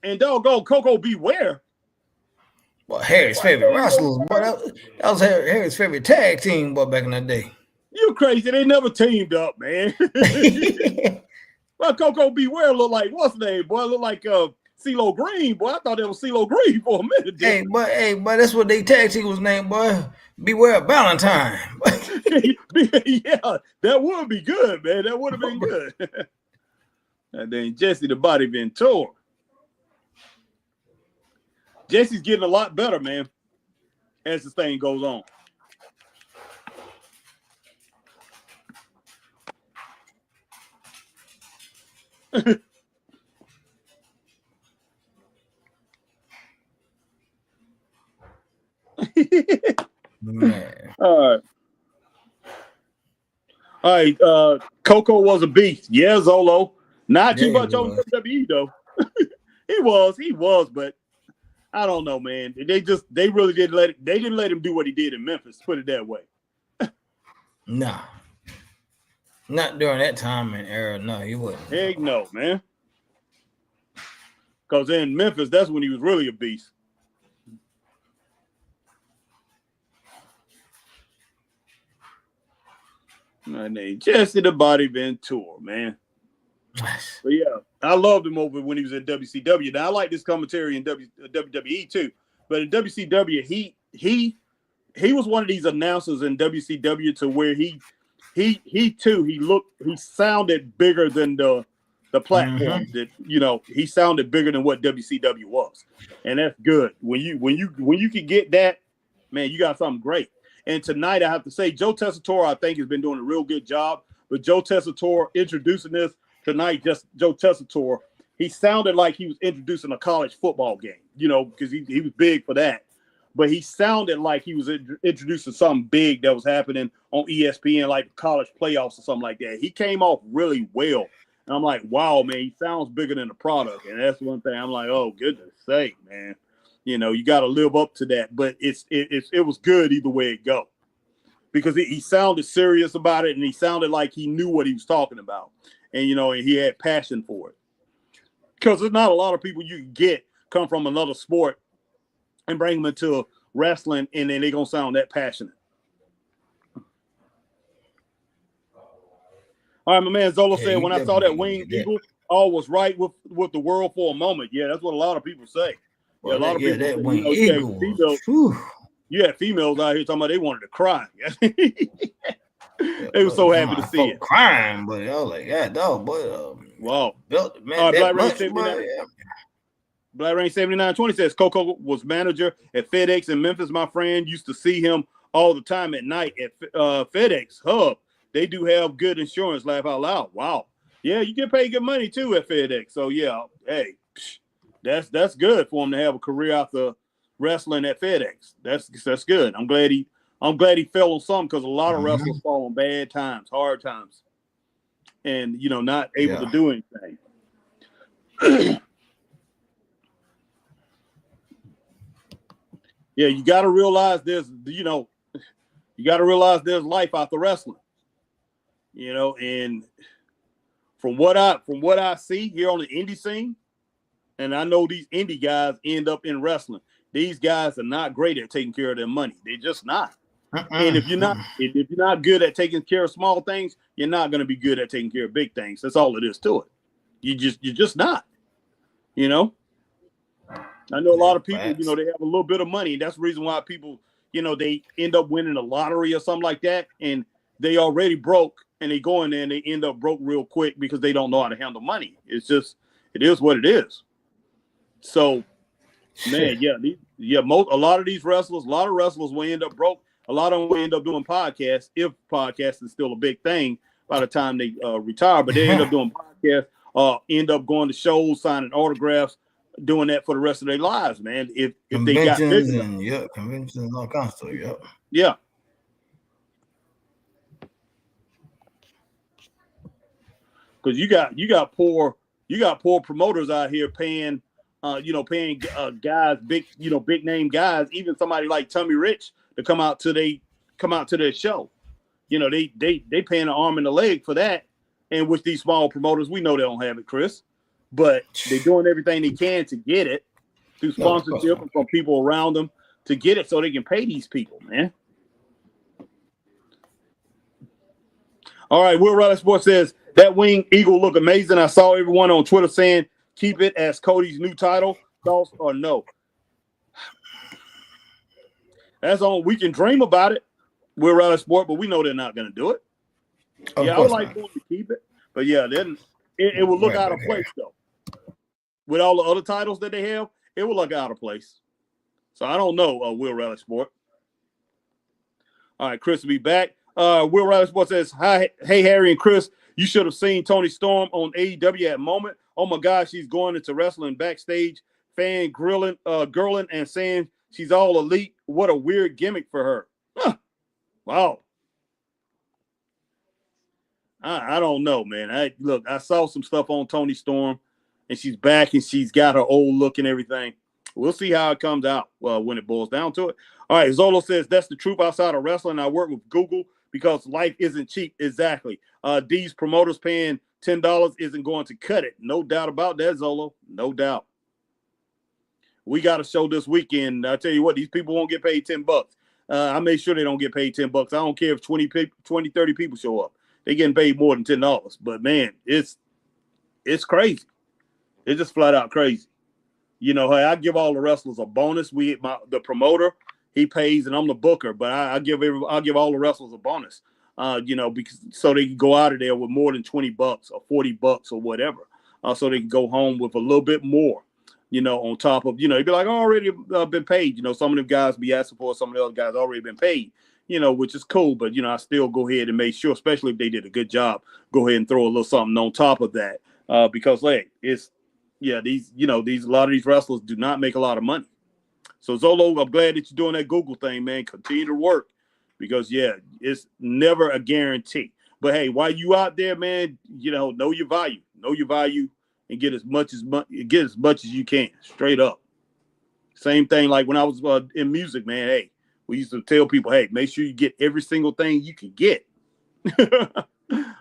B: and doggone Coco Beware.
C: Well, Harry's favorite wrestlers, boy. That was Harry's favorite tag team, boy, back in that day.
B: You crazy? They never teamed up, man. Well, Coco Beware looked like what's his name, boy? Looked like CeeLo Green, boy. I thought that was CeeLo Green for a minute.
C: Hey, but that's what they tag team was named, boy. Beware Valentine.
B: Yeah, that would be good, man. That would have been good. And then Jesse the Body Ventura. Jesse's getting a lot better, man, as this thing goes on.
C: Man.
B: All right. Coco was a beast. Yeah, Zolo. Not too much on WWE though. He was, but I don't know, man. They really didn't let him do what he did in Memphis. Put it that way.
C: Nah. Not during that time and era. No, he wasn't.
B: Heck no, man. Because in Memphis, that's when he was really a beast. My name Jesse the Body Ventura, man. But yeah, I loved him over when he was in WCW. Now I like this commentary in WWE too, but in WCW, he was one of these announcers in WCW to where he sounded bigger than the platform that he sounded bigger than what WCW was, and that's good. When you can get that, man, you got something great. And tonight, I have to say, Joe Tessitore, I think, has been doing a real good job. But Joe Tessitore introducing this tonight, just Joe Tessitore, he sounded like he was introducing a college football game, because he was big for that. But he sounded like he was introducing something big that was happening on ESPN, like college playoffs or something like that. He came off really well. And I'm like, wow, man, he sounds bigger than the product. And that's one thing I'm like, oh, goodness sake, man. You got to live up to that, but it was good either way it go, because he sounded serious about it, and he sounded like he knew what he was talking about, and and he had passion for it. Because there's not a lot of people you can get come from another sport and bring them into wrestling, and then they're gonna sound that passionate. All right, my man Zola said, when I saw that winged eagle, all was right with the world for a moment. Yeah, that's what a lot of people say.
C: Well,
B: a lot of people,
C: that winged eagle.
B: You had females out here talking about they wanted to cry. They were so happy to see it.
C: Crying, but I was like, yeah, dog, boy.
B: Wow.
C: Man,
B: Black Rain 7920 says Coco was manager at FedEx in Memphis. My friend used to see him all the time at night at FedEx Hub. They do have good insurance. Laugh out loud. Wow. Yeah, you get paid good money too at FedEx. So yeah, hey. That's good for him to have a career after wrestling at FedEx. That's good. I'm glad he fell on something, because a lot of wrestlers fall on bad times, hard times, and not able to do anything. Yeah, you got to realize there's life after wrestling. And from what I see here on the indie scene. And I know these indie guys end up in wrestling. These guys are not great at taking care of their money. They're just not. And if you're not good at taking care of small things, you're not going to be good at taking care of big things. That's all it is to it. You're just not. I know a lot of people, they have a little bit of money. That's the reason why people, they end up winning a lottery or something like that, and they already broke, and they go in there and they end up broke real quick because they don't know how to handle money. it is what it is. So, man, a lot of these wrestlers, a lot of wrestlers will end up broke. A lot of them will end up doing podcasts if podcasting is still a big thing by the time they retire. But they end up doing podcasts, end up going to shows, signing autographs, doing that for the rest of their lives, man. If they got
C: conventions and all kinds of stuff. Yep.
B: Yeah. Because you got poor promoters out here paying guys, big name guys, even somebody like Tommy Rich to come out to their show. They paying an arm and a leg for that. And with these small promoters, we know they don't have it, Chris, but they're doing everything they can to get it through sponsorship and from people around them to get it so they can pay these people, man. All right, Will Riley Sports says that wing eagle look amazing. I saw everyone on Twitter saying keep it as Cody's new title. Thoughts or no? That's on. We can dream about it. Will Riley Sport, but we know they're not going to do it. I would like them to keep it, but then it will look out of place though. With all the other titles that they have, it will look out of place. So I don't know. Will Riley Sport. All right, Chris will be back. Will Riley Sports says, "Hi, hey Harry and Chris. You should have seen Toni Storm on AEW at Moment. Oh my gosh, she's going into wrestling backstage, fan grilling, and saying she's all elite. What a weird gimmick for her. Huh. Wow. I don't know, man. I saw some stuff on Toni Storm, and she's back, and she's got her old look and everything. We'll see how it comes out when it boils down to it. All right, Zolo says, that's the truth outside of wrestling. I work with Google because life isn't cheap. Exactly. These promoters paying $10 isn't going to cut it. No doubt about that, Zolo. No doubt. We got a show this weekend. I tell you what, these people won't get paid $10. I make sure they don't get paid $10. I don't care if 20, 30 people show up. They're getting paid more than $10. But, man, it's crazy. It's just flat out crazy. Hey, I give all the wrestlers a bonus. The promoter, he pays, and I'm the booker. But I'll give all the wrestlers a bonus, because so they can go out of there with more than $20 or $40 or whatever, so they can go home with a little bit more, on top of, it'd be like, already been paid. Some of them guys be asking for, some of the other guys already been paid, which is cool. But, I still go ahead and make sure, especially if they did a good job, go ahead and throw a little something on top of that, because, like, a lot of these wrestlers do not make a lot of money. So, Zolo, I'm glad that you're doing that Google thing, man. Continue to work because, it's never a guarantee. But, hey, while you out there, man, know your value. Know your value and get as much as you can, straight up. Same thing like when I was in music, man. Hey, we used to tell people, hey, make sure you get every single thing you can get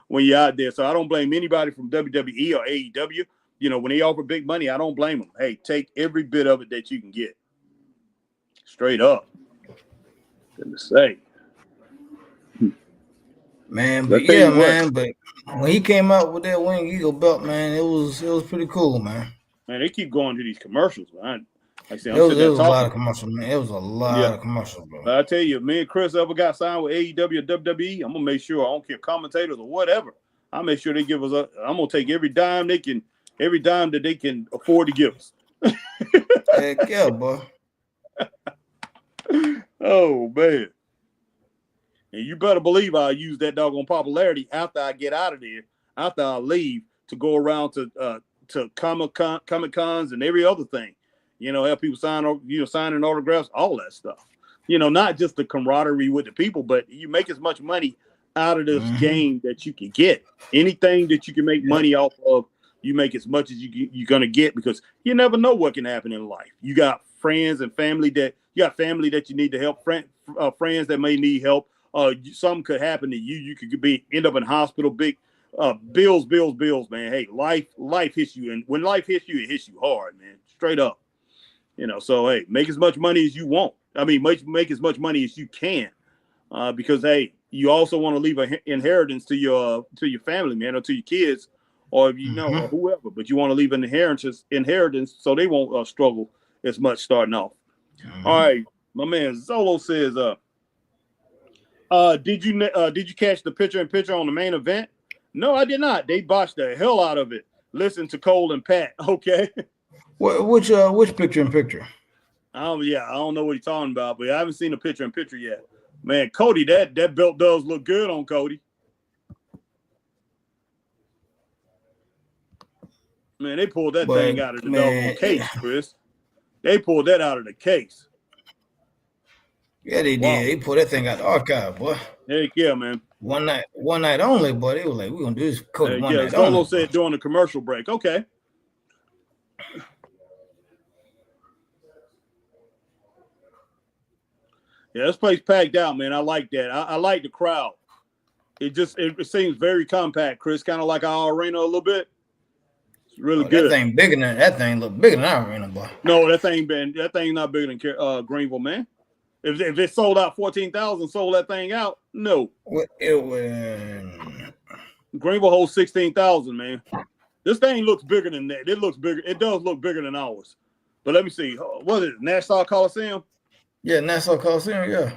B: when you're out there. So I don't blame anybody from WWE or AEW. When they offer big money, I don't blame them. Hey, take every bit of it that you can get. Straight up. Good to say.
C: Man, but but when he came out with that Wing Eagle belt, man, it was pretty cool, man.
B: Man, they keep going to these commercials, man. Like I said,
C: it was a lot of commercials, man. It was a lot of commercials, bro.
B: But I tell you, me and Chris ever got signed with AEW or WWE, I'm gonna make sure, I don't care commentators or whatever. I'll make sure they give us I'm gonna take every dime that they can afford to give us.
C: Heck yeah, boy.
B: Oh man. And you better believe I'll use that doggone popularity after I get out of there, after I leave, to go around to Comic-Cons and every other thing. Have people signing autographs, all that stuff. Not just the camaraderie with the people, but you make as much money out of this game that you can get. Anything that you can make money off of, you make as much as you're going to get, because you never know what can happen in life. You got friends and family that you need to help, friends that may need help. Something could happen to you. You could end up in hospital. Big bills, man. Hey, life hits you, and when life hits you, it hits you hard, man. Straight up. So hey, make as much money as you want. I mean, make as much money as you can, because hey, you also want to leave an inheritance to your family, man, or to your kids, or if or whoever. But you want to leave an inheritance so they won't struggle as much starting off. All right, my man Zolo says, did you catch the picture-in-picture on the main event? No, I did not. They botched the hell out of it. listen to Cole and Pat. Okay.
C: Which picture in picture?
B: Yeah, I don't know what he's talking about, but I haven't seen a picture in picture yet. Man, Cody, that belt does look good on Cody. Man, they pulled that thing out of the doggone case, Chris. They pulled that out of the case.
C: Yeah, they did. They pulled that thing out the archive, boy.
B: Heck yeah, man.
C: One night only, boy. They were like, we're gonna do this Cody one night
B: Zolo
C: only.
B: said during the commercial break. Okay. Yeah, this place packed out, man. I like that. I like the crowd. It seems very compact, Chris, kind of like our arena a little bit. It's really good.
C: That thing look bigger than our arena, boy.
B: No, that thing not bigger than Greenville, man. If it sold out 14,000, sold that thing out, no. Greenville holds 16,000, man. This thing looks bigger than that. It looks bigger. It does look bigger than ours. But let me see. What is it? Nassau Coliseum?
C: Yeah, Nassau Coliseum, yeah.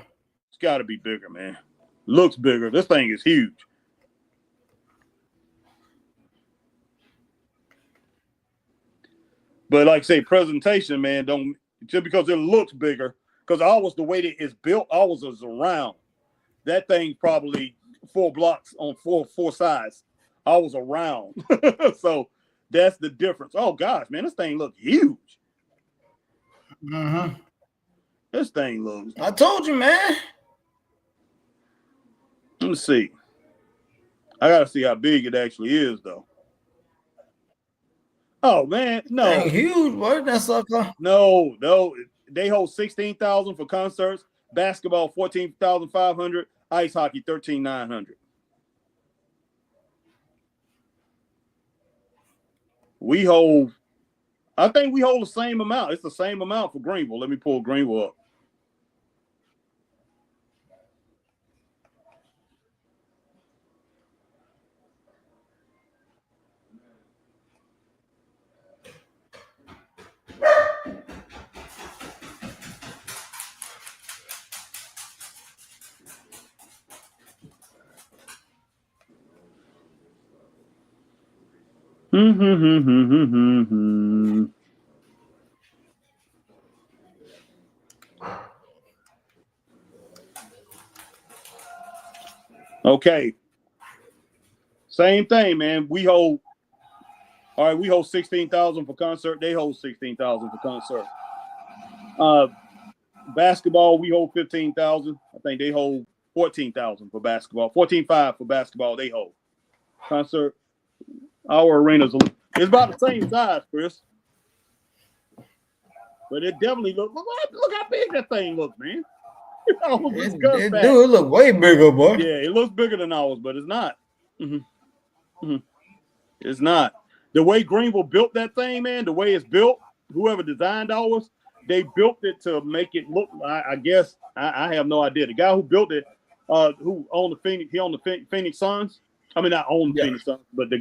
B: It's got to be bigger, man. Looks bigger. This thing is huge. But like I say, presentation, man, don't just because it looks bigger, because ours, the way that it's built, ours is around. That thing probably 4 blocks on four sides. Ours around. So that's the difference. Oh gosh, man, this thing looks huge.
C: Mm-hmm.
B: This thing looks.
C: I told you, man.
B: Let me see. I gotta see how big it actually is, though. Oh man, no.
C: Dang, huge, boy. That's okay.
B: No. They hold 16,000 for concerts. Basketball 14,500. Ice hockey 13,900. I think we hold the same amount. It's the same amount for Greenville. Let me pull Greenville up. Okay. Same thing, man. We hold 16,000 for concert. They hold 16,000 for concert. Basketball, we hold 15,000. I think they hold 14,000 for basketball. 14,500 for basketball. They hold concert. Our arena's it's about the same size, Chris. But it definitely look how big that thing looks, man.
C: It look way bigger, boy.
B: Yeah, it looks bigger than ours, but it's not. It's not. The way Greenville built that thing, man, the way it's built, whoever designed ours, they built it to make it look. I guess I have no idea. The guy who built it, who owned the Phoenix Suns. I mean, not own the Phoenix Suns, but the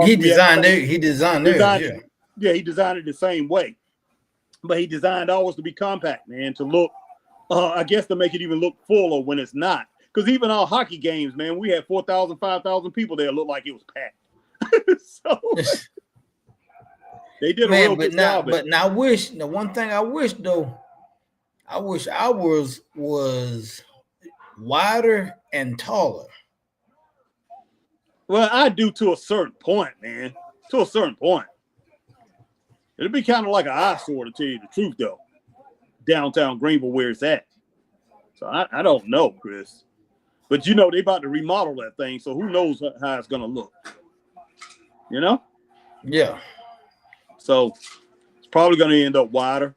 C: he designed it. He designed it.
B: Yeah, he designed it the same way, but he designed ours to be compact, man, to look. I guess to make it even look fuller when it's not. Because even our hockey games, man, we had 4,000, 5,000 people there. It looked like it was packed. So they did a real good job.
C: But now the one thing I wish though, I wish ours was wider and taller.
B: Well, I do to a certain point, man. To a certain point. It'd be kind of like an eyesore to tell you the truth, though. Downtown Greenville, where it's at. So I don't know, Chris. But you know, they about to remodel that thing, so who knows how it's going to look. You know?
C: Yeah.
B: So it's probably going to end up wider.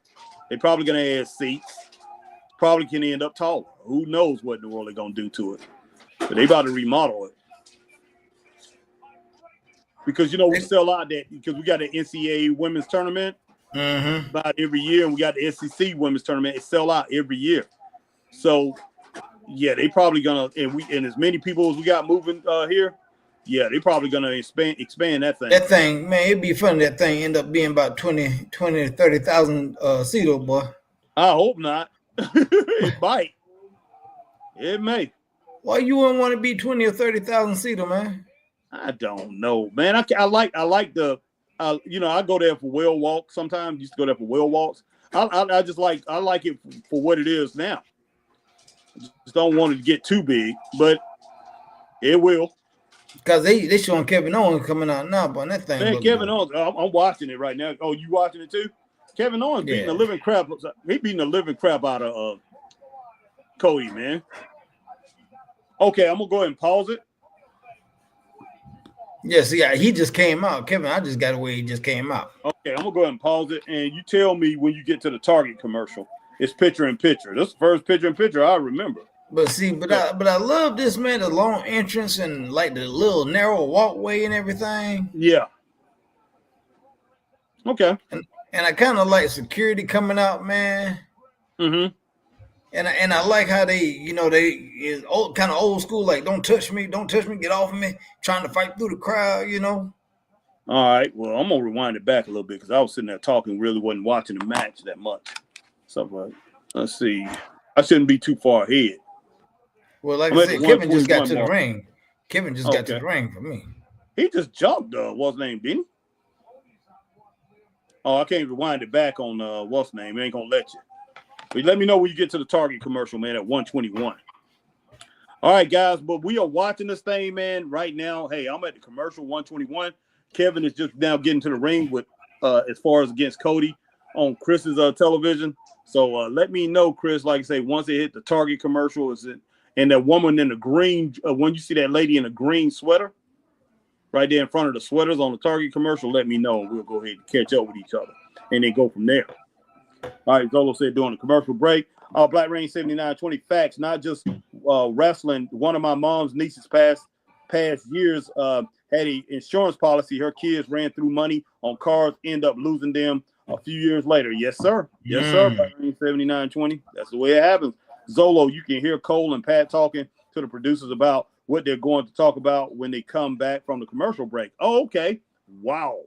B: They're probably going to add seats. Probably can end up taller. Who knows what in the world they're going to do to it. But they about to remodel it. Because, you know, we sell out that because we got the NCAA women's tournament about every year, and we got the SEC women's tournament. It sell out every year. So, yeah, they probably gonna and as many people as we got moving here, yeah, they probably gonna expand that thing.
C: That thing, man, it'd be funny. That thing end up being about 20 to 30,000 seater, boy.
B: I hope not. It might. It may.
C: Why you wouldn't want to be 20 or 30,000 seater, man?
B: I don't know, man. I like the, you know, I go there for whale walks sometimes. Used to go there for whale walks. I just like it for what it is now. Just don't want it to get too big, but it will.
C: Because they showing Kevin Owens coming out now, but that thing
B: Man,
C: look
B: Kevin
C: good.
B: Owens, I'm watching it right now. Oh, you watching it too? Kevin Owens beating the living crap. He beating the living crap out of Cody, man. Okay, I'm gonna go ahead and pause it.
C: Yes, yeah, he just came out. Kevin, I just got away. He just came out.
B: Okay, I'm gonna go ahead and pause it, and you tell me when you get to the Target commercial. It's picture in picture. This is the first picture in picture I remember.
C: But see, I love this, man. The long entrance and like the little narrow walkway and everything.
B: Yeah. Okay.
C: And I kind of like security coming out, man.
B: Mm-hmm.
C: And I like how they, you know, they is old, kind of old school, like don't touch me, get off of me, trying to fight through the crowd, you know.
B: All right. Well, I'm gonna rewind it back a little bit because I was sitting there talking, really wasn't watching the match that much. So let's see. I shouldn't be too far ahead.
C: Well, like I said, Kevin just got to the ring. Kevin just got to the ring for me.
B: He just jumped. What's his name, didn't he? Oh, I can't rewind it back on what's his name. It ain't gonna let you. But let me know when you get to the Target commercial, man, at 121. All right, guys, but we are watching this thing, man, right now. Hey, I'm at the commercial 121. Kevin is just now getting to the ring with as far as against Cody on Chris's television. So let me know, Chris, like I say, once they hit the Target commercial, is it and that woman in the green, when you see that lady in a green sweater right there in front of the sweaters on the Target commercial, let me know, and we'll go ahead and catch up with each other and then go from there. All right, Zolo said during the commercial break, Black Rain 7920 facts, not just wrestling. One of my mom's nieces past years had an insurance policy. Her kids ran through money on cars, end up losing them a few years later. Yes, sir. Yes, sir. Black Rain 7920. That's the way it happens. Zolo, you can hear Cole and Pat talking to the producers about what they're going to talk about when they come back from the commercial break. Oh, okay. Wow.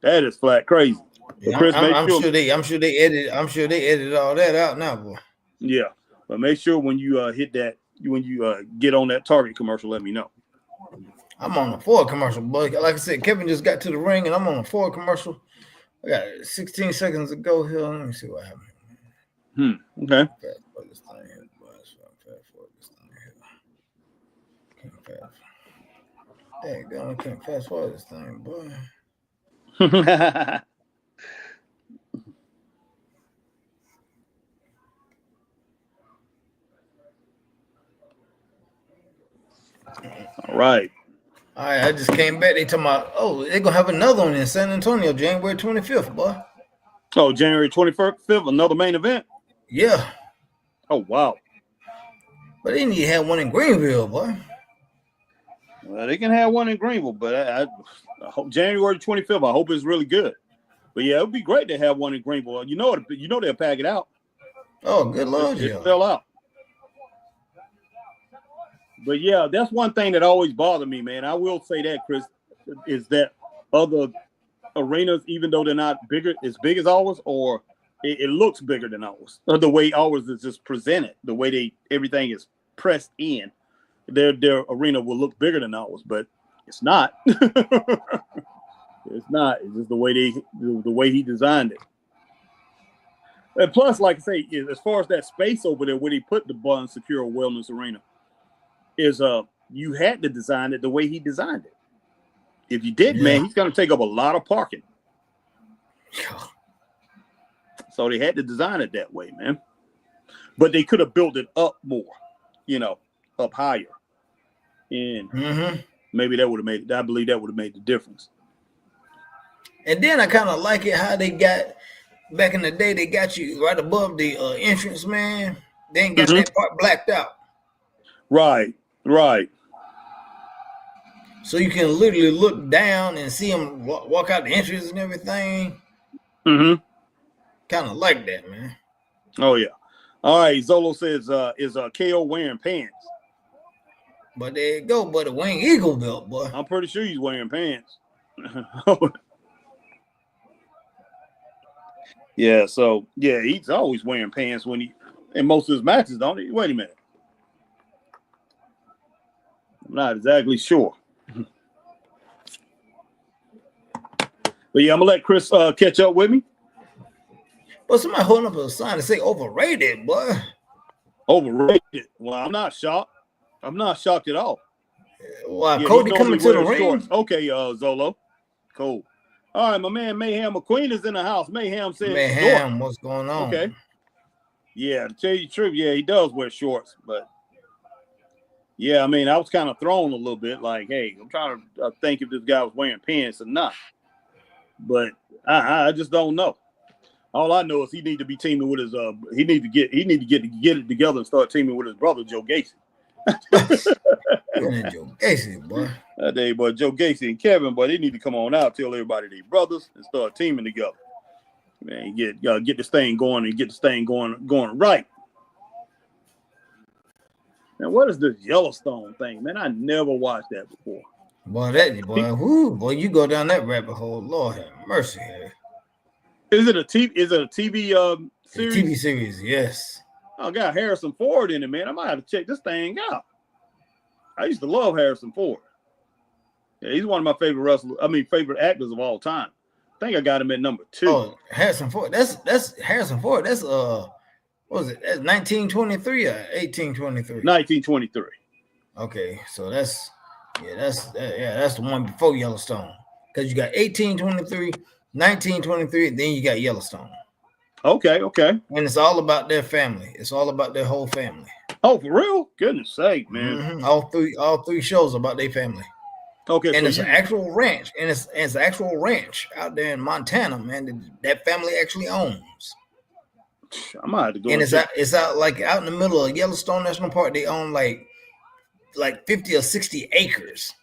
B: That is flat crazy.
C: Yeah, Chris, I'm sure they edited all that out now, boy.
B: Yeah, but make sure when you hit that, when you get on that Target commercial, let me know.
C: I'm on the Ford commercial, boy. Like I said, Kevin just got to the ring, and I'm on the Ford commercial. I got 16 seconds to go here. Let me see what happened.
B: Okay.
C: Fast forward this thing here, boy. Fast forward this thing here. Can't fast. There you go. I can't fast forward this thing, boy.
B: All right.
C: I just came back. They talking about, they're gonna have another one in San Antonio, January 25th, boy.
B: Oh, January 25th, another main event.
C: Yeah.
B: Oh wow.
C: But they need to have one in Greenville, boy.
B: Well, they can have one in Greenville, but I hope January 25th. I hope it's really good. But yeah, it would be great to have one in Greenville. You know they'll pack it out.
C: Oh, good Lord,
B: it fell out. But yeah, that's one thing that always bothered me, man. I will say that, Chris, is that other arenas, even though they're not as big as ours, or it looks bigger than ours. Or the way ours is just presented, the way everything is pressed in, their arena will look bigger than ours, but it's not. It's not. It's just the way he designed it. And plus, like I say, as far as that space over there where he put the Bun Secure Wellness Arena, is you had to design it the way he designed it. If you did, man, he's going to take up a lot of parking. So they had to design it that way, man. But they could have built it up more, up higher. And maybe that would have made, I believe that would have made the difference.
C: And then I kind of like it how they got, back in the day, they got you right above the entrance, man. They ain't got that part blacked out.
B: Right.
C: So you can literally look down and see them walk out the entrance and everything. Kind of like that, man.
B: Oh, yeah. All right. Zolo says, is KO wearing pants?
C: But there you go, but the Wing Eagle belt, boy.
B: I'm pretty sure he's wearing pants. Yeah, so, yeah, he's always wearing pants in most of his matches, don't he? Wait a minute. I'm not exactly sure. But yeah, I'm gonna let Chris catch up with me.
C: But somebody holding up a sign to say overrated, boy.
B: Overrated. Well, I'm not shocked. I'm not shocked at all.
C: Why, yeah, Cody coming to the ring?
B: Shorts. Okay, Zolo. Cool. All right, my man Mayhem McQueen is in the house. Mayhem says,
C: Mayhem, what's going on?
B: Okay. Yeah, to tell you the truth, yeah, he does wear shorts, but yeah, I mean, I was kind of thrown a little bit. Like, hey, I'm trying to think if this guy was wearing pants or not, but I just don't know. All I know is he need to be teaming with his he need to get it together and start teaming with his brother Joe Gacy.
C: Joe Gacy, boy.
B: That day, boy, Joe Gacy and Kevin, boy, they need to come on out, tell everybody they brothers, and start teaming together. Man, get this thing going and get this thing going right. Now, what is this Yellowstone thing, man? I never watched that before.
C: Boy, you go down that rabbit hole. Lord have mercy.
B: Is it a TV series?
C: A TV series, yes.
B: I got Harrison Ford in it, man. I might have to check this thing out. I used to love Harrison Ford. Yeah, he's one of my favorite actors of all time. I think I got him at number 2.
C: Oh, Harrison Ford. That's Harrison Ford. That's what was it? That's 1923 or 1823?
B: 1923.
C: Okay, so that's the one before Yellowstone. Because you got 1823, 1923, then you got Yellowstone.
B: Okay.
C: And it's all about their family. It's all about their whole family.
B: Oh, for real? Goodness sake, man.
C: Mm-hmm. All three shows about their family.
B: Okay.
C: And it's an actual ranch. And it's an actual ranch out there in Montana, man, that family actually owns.
B: I might have to go.
C: And it's out like out in the middle of Yellowstone National Park. They own like 50 or 60 acres.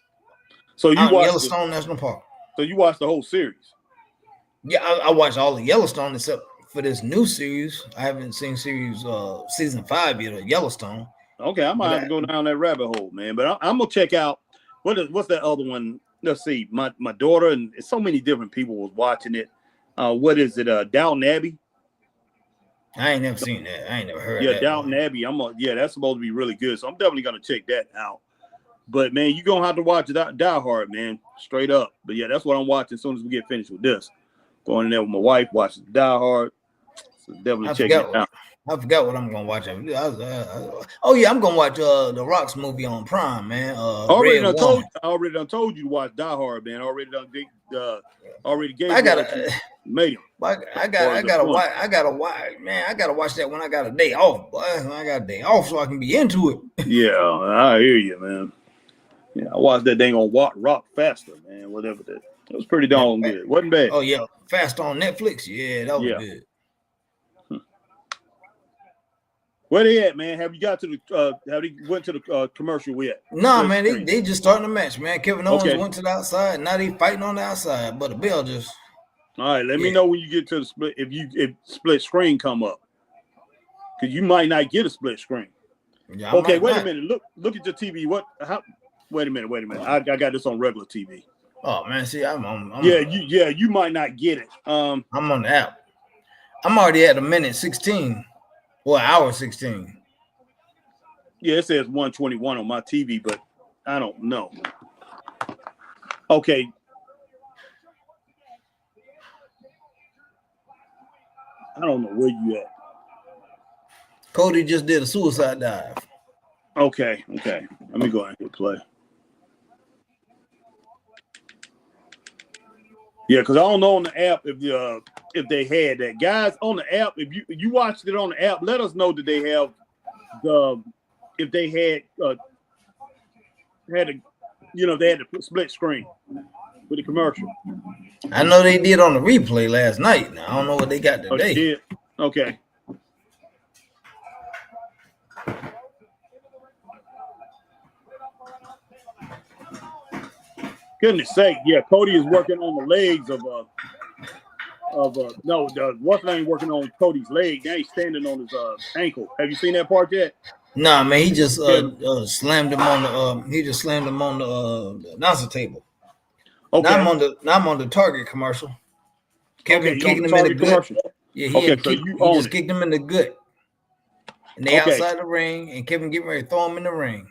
B: So you watched
C: Yellowstone National Park.
B: So you watched the whole series?
C: Yeah, I watched all of Yellowstone except for this new series. I haven't seen season 5 yet of Yellowstone.
B: Okay, I might have to go down that rabbit hole, man. But I'm gonna check out what's that other one? Let's see. My daughter and so many different people was watching it. What is it? Downton Abbey.
C: I ain't never seen that. I ain't never heard.
B: Yeah, Downton Abbey. That's supposed to be really good. So I'm definitely gonna check that out. But man, you're gonna have to watch Die Hard, man, straight up. But yeah, that's what I'm watching as soon as we get finished with this. Going in there with my wife, watching Die Hard. So definitely check it out.
C: I forgot what I'm gonna watch. Oh yeah, I'm gonna watch the Rock's movie on Prime, man.
B: I already done told you to watch Die Hard, man. Already gave. Made him.
C: I gotta watch that when I got a day off. Boy. I got a day off so I can be into it.
B: Yeah, I hear you, man. Yeah, I watched that thing on Rock Faster, man. Whatever that. It was pretty darn good. Wasn't bad.
C: Oh yeah, Fast on Netflix. Yeah, that was good.
B: Where they at, man? Have you got to the? Have they went to the commercial yet?
C: No, man. They just starting the match, man. Kevin Owens went to the outside. Now they fighting on the outside, but the bell just.
B: All right, let me know when you get to the split. If split screen come up, because you might not get a split screen. Yeah, okay, wait a minute. Look at your TV. Wait a minute. I got this on regular TV.
C: Oh man, see,
B: you might not get it.
C: I'm on the app. I'm already at a minute 16. Well, hour 16.
B: Yeah, it says 121 on my TV, but I don't know. Okay. I don't know where you at.
C: Cody just did a suicide dive.
B: Okay. Let me go ahead and hit play. Yeah, because I don't know on the app if they had that. Guys, on the app, if you watched it on the app, let us know that they have if they had they had the split screen with the commercial.
C: I know they did on the replay last night. Now I don't know what they got today.
B: Oh, they did? Okay. Goodness sake, yeah, Cody is working on the legs of what's name working on Cody's leg. Now he's standing on his ankle. Have you seen that part yet?
C: Nah, man, he just slammed him on the announcer table. Okay. Now I'm on the Target commercial. Kevin kicking him in the gut. Commercial. Yeah, he just kicked him in the gut. And they outside the ring, and Kevin getting ready to throw him in the ring.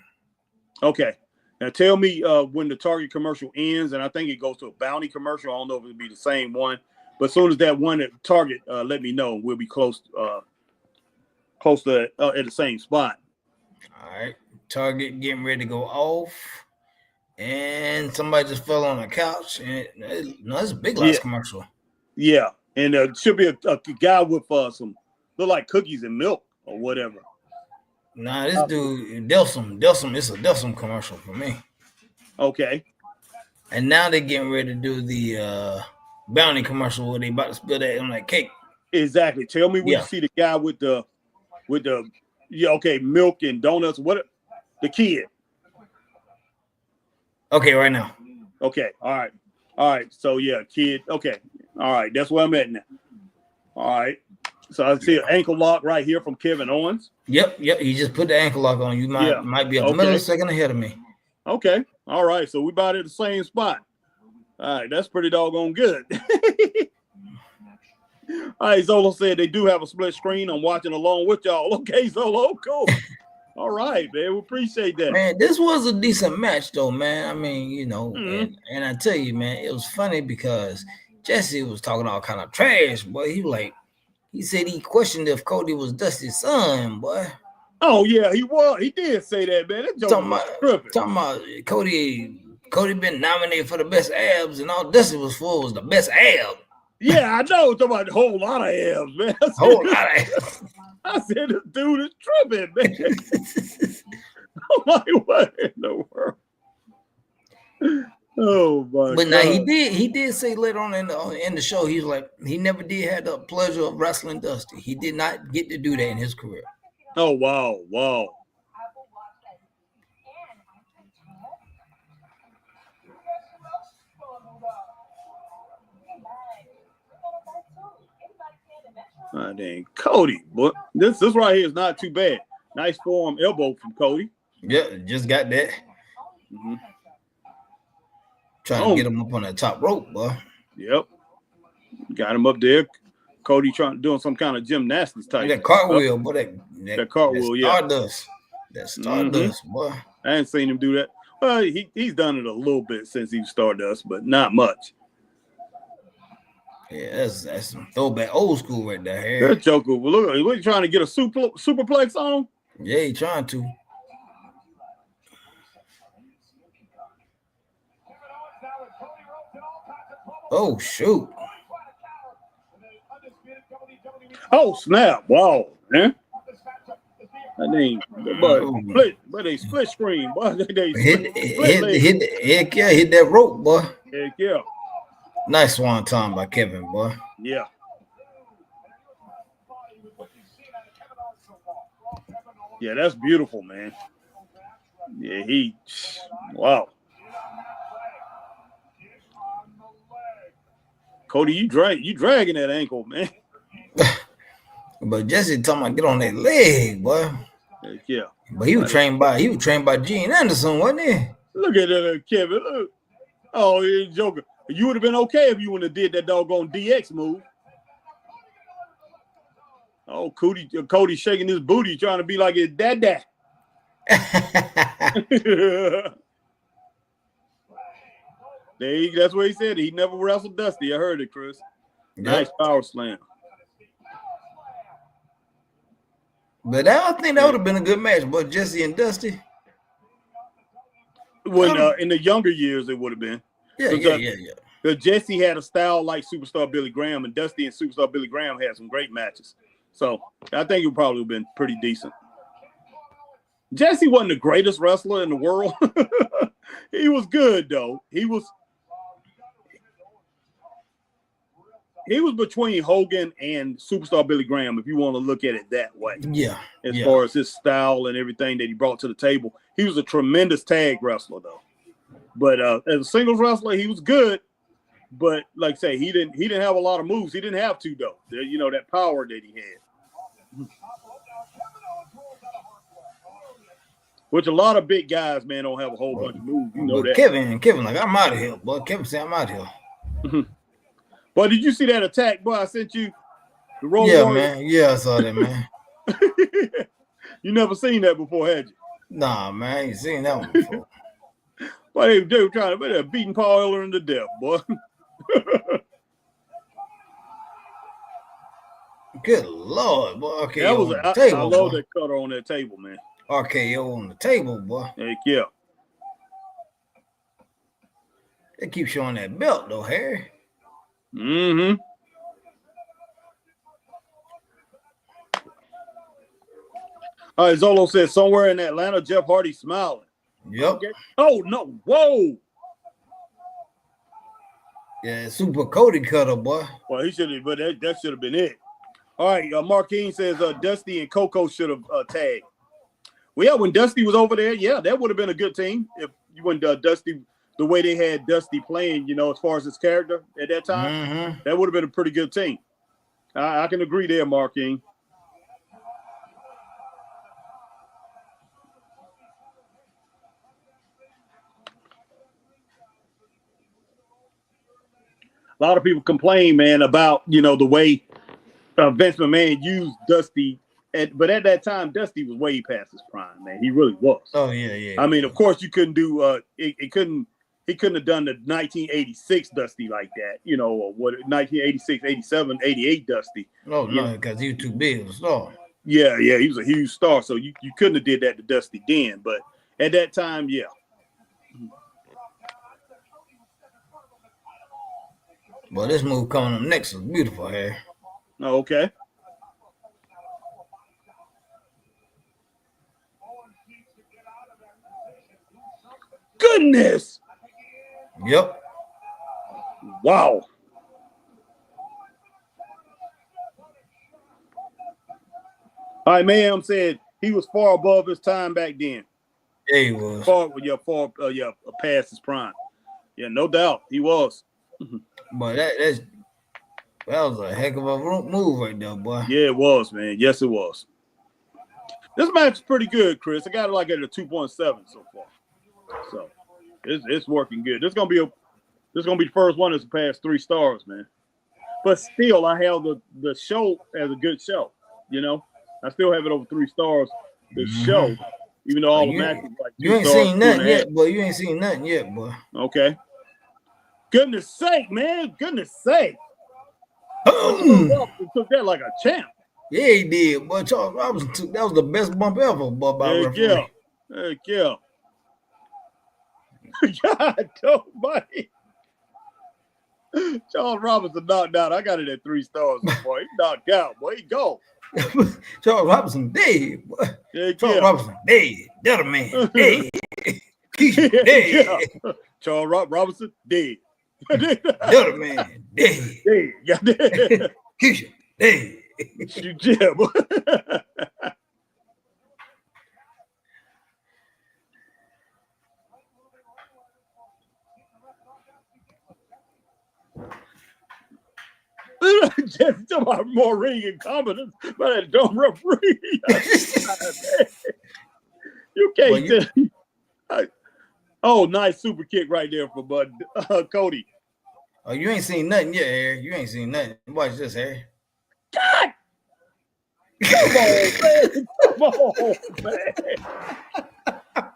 B: Okay. Now tell me when the Target commercial ends, and I think it goes to a Bounty commercial. I don't know if it'll be the same one, but as soon as that one at Target, let me know. We'll be close to at the same spot.
C: All right, Target getting ready to go off, and somebody just fell on the couch. And no, it's a Big Lots commercial.
B: Yeah, and it should be a guy with some look like cookies and milk or whatever.
C: Nah, this dude Delsum. It's a Delsum commercial for me.
B: Okay.
C: And now they're getting ready to do the Bounty commercial where they about to spill that on that cake.
B: Exactly. Tell me when you see the guy with the milk and donuts. What the kid?
C: Okay, right now.
B: Okay. All right. So yeah, kid. Okay. All right. That's where I'm at now. All right. So I see an ankle lock right here from Kevin Owens.
C: Yep. He just put the ankle lock on. You might be a millisecond ahead of me.
B: Okay. All right. So we about at the same spot. All right. That's pretty doggone good. All right. Zolo said they do have a split screen. I'm watching along with y'all. Okay, Zolo. Cool. All right, man. We appreciate that.
C: Man, this was a decent match, though, man. I mean, and I tell you, man, it was funny because Jesse was talking all kind of trash, boy. He said he questioned if Cody was Dusty's son, boy.
B: Oh yeah, he was. He did say that, man. That joke was tripping.
C: Talking about Cody been nominated for the best abs, and all Dusty was for was the best ab.
B: Yeah, I know. Talking about a whole lot of abs, man.
C: Whole lot of abs.
B: I said this dude is tripping, man. I'm like, what in the world? Oh my!
C: But now he did say later on in the show, he's like he never did have the pleasure of wrestling Dusty. He did not get to do that in his career.
B: Oh wow! Oh, dang, Cody, but this right here is not too bad. Nice forearm elbow from Cody.
C: Yeah, just got that.
B: Mm-hmm.
C: Trying to get him up on that top rope, boy.
B: Yep. Got him up there. Cody doing some kind of gymnastics type.
C: That cartwheel, boy.
B: That cartwheel,
C: That Stardust, boy.
B: I ain't seen him do that. Well, he's done it a little bit since he was Stardust, but not much.
C: Yeah, that's some throwback old school right there.
B: That Joker, look, what you trying to get a superplex on?
C: Yeah, he trying to. Oh, shoot.
B: Oh, snap. Wow, man. I mean, but they split screen, boy. They
C: hit that rope, boy.
B: Heck yeah.
C: Nice swan time by Kevin, boy.
B: Yeah. Yeah, that's beautiful, man. Yeah, wow. Cody, you dragging that ankle, man.
C: But Jesse talking about get on that leg, boy.
B: Heck yeah.
C: But he was trained by Gene Anderson, wasn't he?
B: Look at that, Kevin. Look. Oh, you're joking. You would have been okay if you would have did that doggone DX move. Oh, Cody shaking his booty, trying to be like his dad. That's what he said. He never wrestled Dusty. I heard it, Chris. Yep. Nice power slam.
C: But I don't think that would have been a good match, but Jesse and Dusty.
B: When in the younger years, it would have been.
C: Yeah.
B: Because Jesse had a style like Superstar Billy Graham, and Dusty and Superstar Billy Graham had some great matches. So I think it would probably have been pretty decent. Jesse wasn't the greatest wrestler in the world. He was good, though. He was between Hogan and Superstar Billy Graham, if you want to look at it that way.
C: Yeah.
B: As far as his style and everything that he brought to the table. He was a tremendous tag wrestler, though. But as a singles wrestler, he was good. But like I say, he didn't have a lot of moves. He didn't have to, though. That power that he had. Which a lot of big guys, man, don't have a whole bunch of moves. You know that.
C: Kevin, like, I'm out of here, boy. Kevin said, I'm out of here.
B: But did you see that attack, boy? I sent you the roll.
C: Yeah, man. Yeah, I saw that, man.
B: You never seen that before, had you?
C: Nah, man. I ain't seen that one before.
B: Why they were trying to beating Paul Ellering to death, boy.
C: Good Lord, boy. RKO
B: That was
C: on the table,
B: I love
C: boy.
B: that cutter on that table, man.
C: RKO on the table, boy.
B: Heck yeah.
C: They keep showing that belt, though, Harry.
B: Mm-hmm. All right, Zolo says somewhere in Atlanta, Jeff Hardy smiling.
C: Yep.
B: Okay. Oh no! Whoa!
C: Yeah, Super Cody cutter, boy.
B: Well, he should have, but that should have been it. All right, Marquine says Dusty and Coco should have tagged. Well, yeah, when Dusty was over there, yeah, that would have been a good team if you went Dusty the way they had Dusty playing, as far as his character at that time.
C: Mm-hmm.
B: That would have been a pretty good team. I can agree there, Marquine. A lot of people complain, man, about, the way Vince McMahon used Dusty. But at that time, Dusty was way past his prime, man. He really was.
C: Oh, yeah.
B: I mean, of course, you couldn't do he couldn't have done the 1986 Dusty like that, or what 1986, 87, 88 Dusty.
C: Oh, no, because he was too big of a star.
B: Yeah, he was a huge star. So you couldn't have did that to Dusty then. But at that time, yeah.
C: Well, this move coming up next is beautiful, Harry.
B: Oh, okay. Goodness.
C: Yep.
B: Wow. All right, ma'am said he was far above his time back then.
C: Yeah, he was.
B: Far past his prime. Yeah, no doubt. He was.
C: But that was a heck of a move right there, boy.
B: Yeah, it was, man. Yes, it was. This match is pretty good, Chris. I got it like at a 2.7 so far. So it's working good. This is gonna be the first one that's past 3 stars, man. But still, I held the show as a good show. I still have it over 3 stars. The show, even though all the matches like
C: you ain't seen nothing yet, boy. You ain't seen nothing yet, boy.
B: Okay. Goodness sake, man. Goodness sake. Took that like a champ.
C: Yeah, he did. Boy, Charles Robinson that was the best bump ever, boy, by referee.
B: Heck yeah. God almighty. Charles Robinson knocked out. I got it at 3 stars, boy. He knocked out, boy. He go.
C: Charles Robinson dead, boy. Charles Robinson dead. Dead man. Dead. Dead.
B: Yeah. Charles Robinson dead.
C: Dead man. Dead.
B: Dead. Yeah, dead.
C: Keisha. Dead.
B: You jab. Just talking about more ring incompetence, but that dumb referee. You can't Oh, nice super kick right there for Bud Cody.
C: Oh, you ain't seen nothing yet, Harry. You ain't seen nothing. Watch this, Harry.
B: God! Come on, man. Come on, man.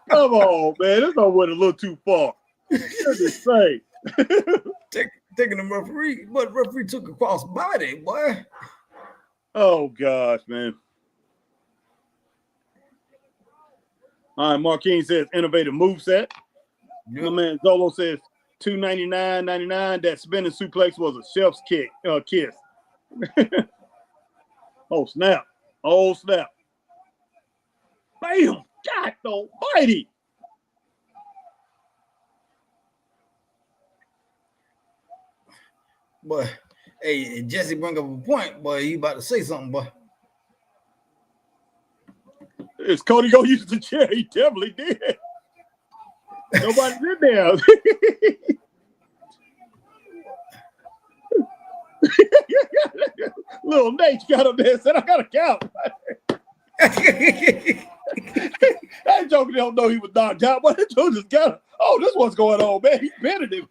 B: Come on, man. This one went a little too far. Goodness sake.
C: Taking the referee, but referee took a cross body, boy.
B: Oh gosh, man. All right, Marquine says innovative moveset.
C: Yep.
B: My man Zolo says $299.99. That spinning suplex was a chef's kiss. Oh snap! Oh snap! Bam! God almighty!
C: Boy, hey, Jesse bring up a point, boy. You about to say something, boy.
B: Is Cody gonna use the chair? He definitely did. Nobody's in there. Little Nate got up there and said, I got a count. That joker don't know he was knocked out, but that joker just got this what's going on, man. He's better than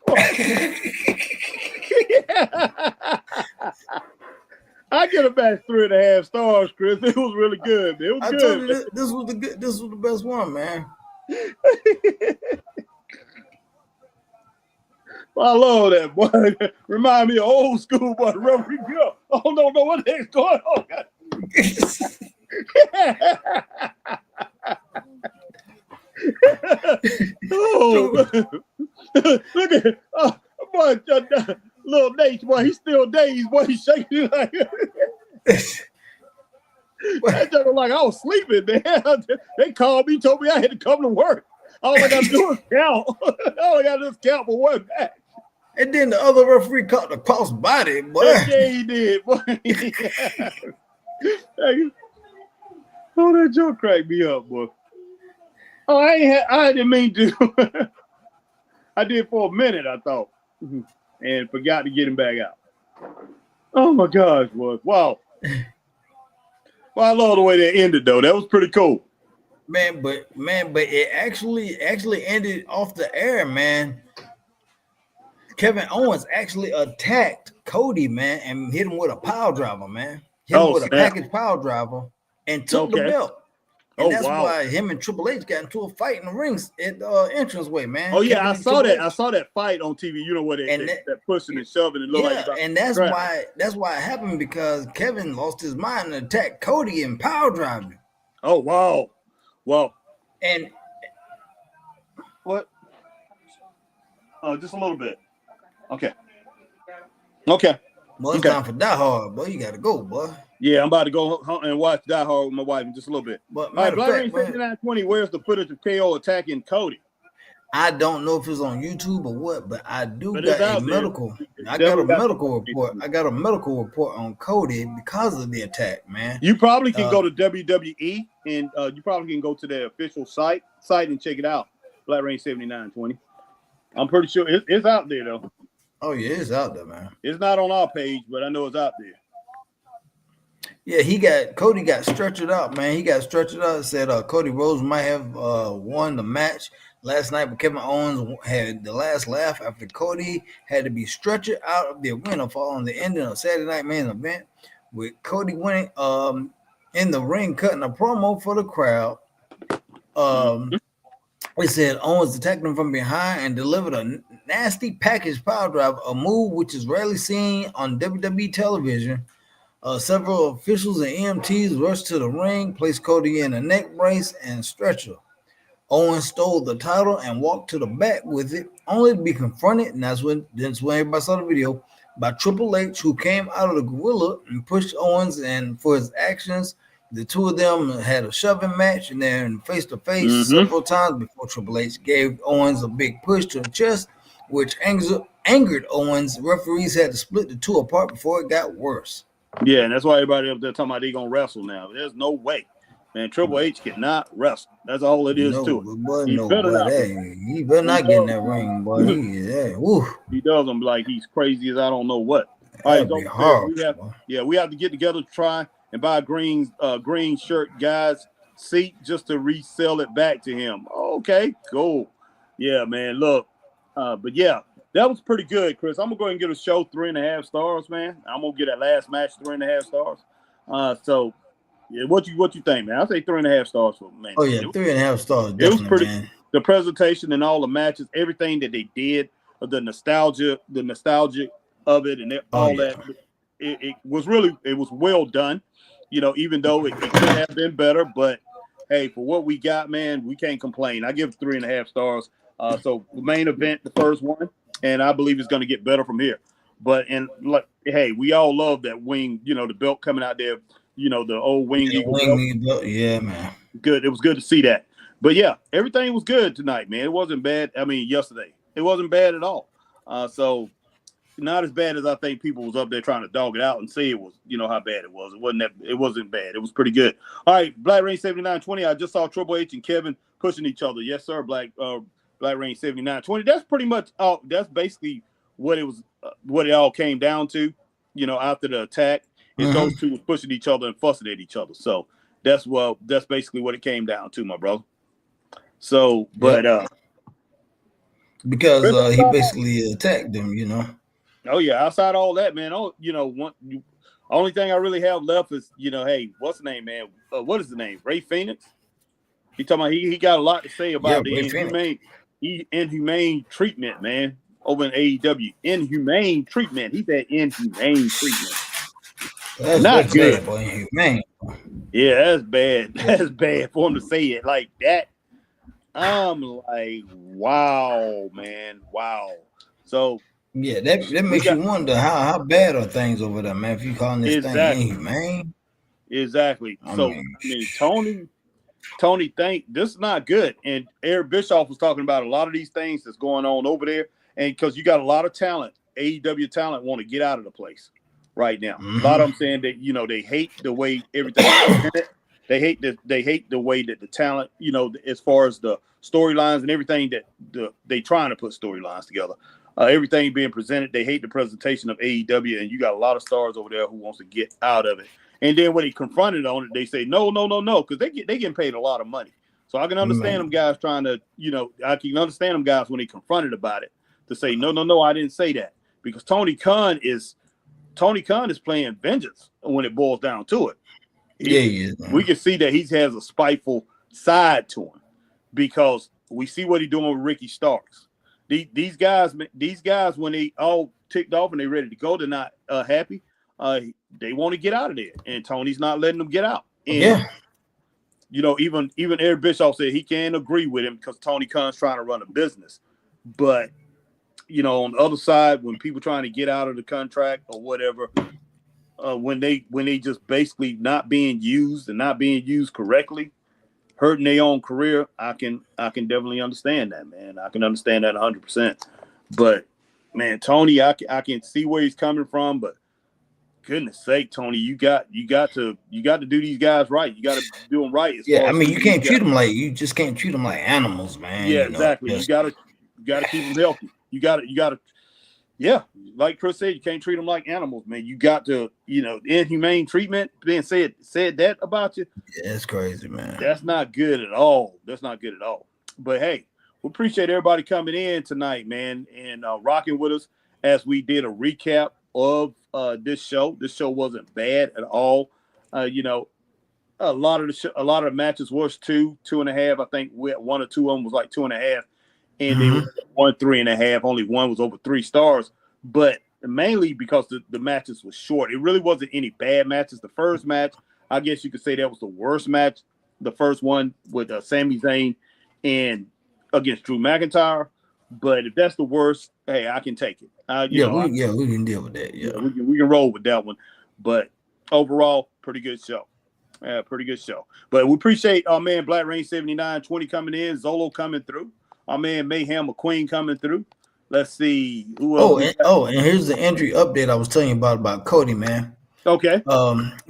B: I get it back 3.5 stars, Chris. It was really good, man. It was
C: I
B: good.
C: Told you this was the best one, man.
B: I love that, boy. Remind me of old school, boy. Referee go. Oh, no, what the heck's going on? Oh, look at boy, little Nate, boy. He's still dazed, boy. He's shaking like that. Just like I was sleeping, man. They called me, told me I had to come to work. All I got to do is count. All I got to do is count for one match.
C: And then the other referee caught the cross body, boy.
B: Yeah, he did, boy. Oh, that joke cracked me up, boy. Oh, I didn't mean to. I did for a minute, I thought, and forgot to get him back out. Oh my gosh, boy! Wow. Well, I love the way that ended, though. That was pretty cool.
C: Man, but it actually ended off the air, man. Kevin Owens actually attacked Cody, man, and hit him with a pile driver, man. Hit him with a package pile driver and took the belt. And that's why him and Triple H got into a fight in the rings at the entranceway, man.
B: Oh, yeah, I saw that. I saw that fight on TV. You know what? That pushing and shoving and looked like
C: and that's why it happened, because Kevin lost his mind and attacked Cody and power driving.
B: Oh, wow. Wow.
C: And
B: what? Oh, just a little bit. Okay. Well,
C: it's time for Die Hard, boy. You got to go, boy.
B: Yeah, I'm about to go and watch Die Hard with my wife in just a little bit.
C: But
B: all right, Black Rain 7920, where's the footage of KO attacking Cody?
C: I don't know if it's on YouTube or what, but I got a medical. I got a medical report. I got a medical report on Cody because of the attack, man.
B: You probably can go to WWE and you probably can go to their official site and check it out. Black Rain 7920. I'm pretty sure it's out there though.
C: Oh yeah, it's out there, man.
B: It's not on our page, but I know it's out there.
C: Yeah, Cody got stretchered out, man. He got stretchered out. Said Cody Rhodes might have won the match last night, but Kevin Owens had the last laugh after Cody had to be stretchered out of the arena following the ending of Saturday Night main event, with Cody winning in the ring, cutting a promo for the crowd. It said Owens attacked him from behind and delivered a nasty package power drive, a move which is rarely seen on WWE television. Several officials and EMTs rushed to the ring, placed Cody in a neck brace and stretcher. Owens stole the title and walked to the back with it, only to be confronted, and that's when everybody saw the video, by Triple H, who came out of the gorilla and pushed Owens, and for his actions, the two of them had a shoving match, and then face-to-face several times before Triple H gave Owens a big push to the chest, which angered Owens. Referees had to split the two apart before it got worse.
B: Yeah, and that's why everybody up there talking about they gonna wrestle now. There's no way, man. Triple H cannot wrestle. That's all it is to it.
C: Boy, he better not get in that ring, boy. He
B: does them like he's crazy as I don't know what. All right, we have to get together to try and buy a green shirt guy's seat just to resell it back to him. Okay, cool. Yeah, man. Look, but yeah. That was pretty good, Chris. I'm gonna go ahead and give a show 3.5 stars, man. I'm gonna get that last match 3.5 stars. So, yeah, what you think, man? I'll say 3.5 stars for man.
C: Oh yeah, 3.5 stars.
B: It was pretty. Man. The presentation and all the matches, everything that they did, the nostalgia of it, and that. It was well done. You know, even though it could have been better, but hey, for what we got, man, we can't complain. I give it 3.5 stars. So the main event, the first one. And I believe it's going to get better from here. But, hey, we all love that wing, the belt coming out there, the old wing eagle belt.
C: Yeah, man.
B: Good. It was good to see that. But, yeah, everything was good tonight, man. It wasn't bad. I mean, yesterday. It wasn't bad at all. So, not as bad as I think people was up there trying to dog it out and say it was, how bad it was. It wasn't bad. It was pretty good. All right, Black Rain 7920. I just saw Triple H and Kevin pushing each other. Yes, sir, Black Rain 7920. That's pretty much all. That's basically what it was. What it all came down to. After the attack, those two was pushing each other and fussing at each other. So that's basically what it came down to, my brother. So, but
C: because he basically attacked them,
B: Oh yeah, outside all that, man. Only thing I really have left is hey, what's the name, man? What is the name? Ray Phoenix. He talking about he got a lot to say about the inhumane treatment, man. over in AEW. Inhumane treatment. He said inhumane treatment.
C: That's
B: Not good.
C: bad, boy. Inhumane.
B: Yeah, that's bad. That's bad for him to say it like that. I'm like, wow, man. Wow. So
C: Yeah, that makes you wonder how bad are things over there, man. If you calling this thing inhumane.
B: Exactly. I mean, Tony, think this is not good. And Eric Bischoff was talking about a lot of these things that's going on over there. And because you got a lot of talent, AEW talent want to get out of the place right now. A lot of them saying that, you know, they hate the way everything is presented. They hate the way that the talent, you know, as far as the storylines and everything that they trying to put storylines together. Everything being presented, they hate the presentation of AEW, and you got a lot of stars over there who wants to get out of it. And then when he confronted on it, they say no, because they getting paid a lot of money. So I can understand them guys trying to, you know, I can understand them guys when they confronted about it to say no, I didn't say that, because Tony Khan is playing vengeance when it boils down to it. We can see that he has a spiteful side to him, because we see what he's doing with Ricky Starks. These guys, when they all ticked off and they ready to go, they're not happy. They want to get out of there, and Tony's not letting them get out. And, you know, even Eric Bischoff said he can't agree with him because Tony Khan's trying to run a business. But, you know, on the other side, when people trying to get out of the contract or whatever, when they just basically not being used and not being used correctly, hurting their own career, I can definitely understand that, man. I can understand that 100%. But, man, Tony, I can see where he's coming from, but goodness sake, Tony, you got to do these guys right. You got to do them right.
C: I mean, you can't treat them like, you just can't treat them like animals, man.
B: Yeah, exactly. You got to keep them healthy. You got to. Yeah, like Chris said, you can't treat them like animals, man. You got to, you know, inhumane treatment being said that about you.
C: Yeah, that's crazy, man.
B: That's not good at all. But hey, we appreciate everybody coming in tonight, man, and rocking with us as we did a recap of this show. This show wasn't bad at all. You know, a lot of the matches was 2.5. I think one or two of them was like 2.5. And they were 1 3.5. Only one was over 3 stars, but mainly because the matches were short. It really wasn't any bad matches. The first match, I guess you could say that was the worst match. The first one with Sami Zayn and against Drew McIntyre. But if that's the worst, hey, I can take it. We
C: can deal with that. Yeah,
B: we can roll with that one. But overall, pretty good show. Pretty good show. But we appreciate our man Black Rain 7920 coming in, Zolo coming through. Our man Mayhem McQueen coming through. Let's see who else.
C: And here's the injury update I was telling you about Cody, man.
B: Okay.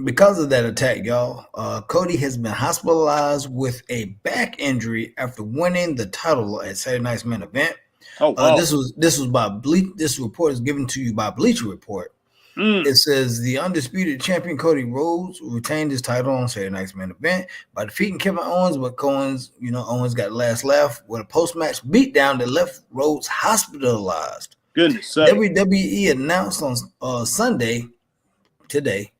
C: Because of that attack, y'all, Cody has been hospitalized with a back injury after winning the title at Saturday Night's Main Event.
B: Oh, wow.
C: This was by This report is given to you by Bleacher Report. It says the undisputed champion Cody Rhodes retained his title on Saturday Night's Main Event by defeating Kevin Owens, but Owens got the last laugh with a post-match beatdown that left Rhodes hospitalized.
B: Goodness sake.
C: WWE announced on Sunday, today,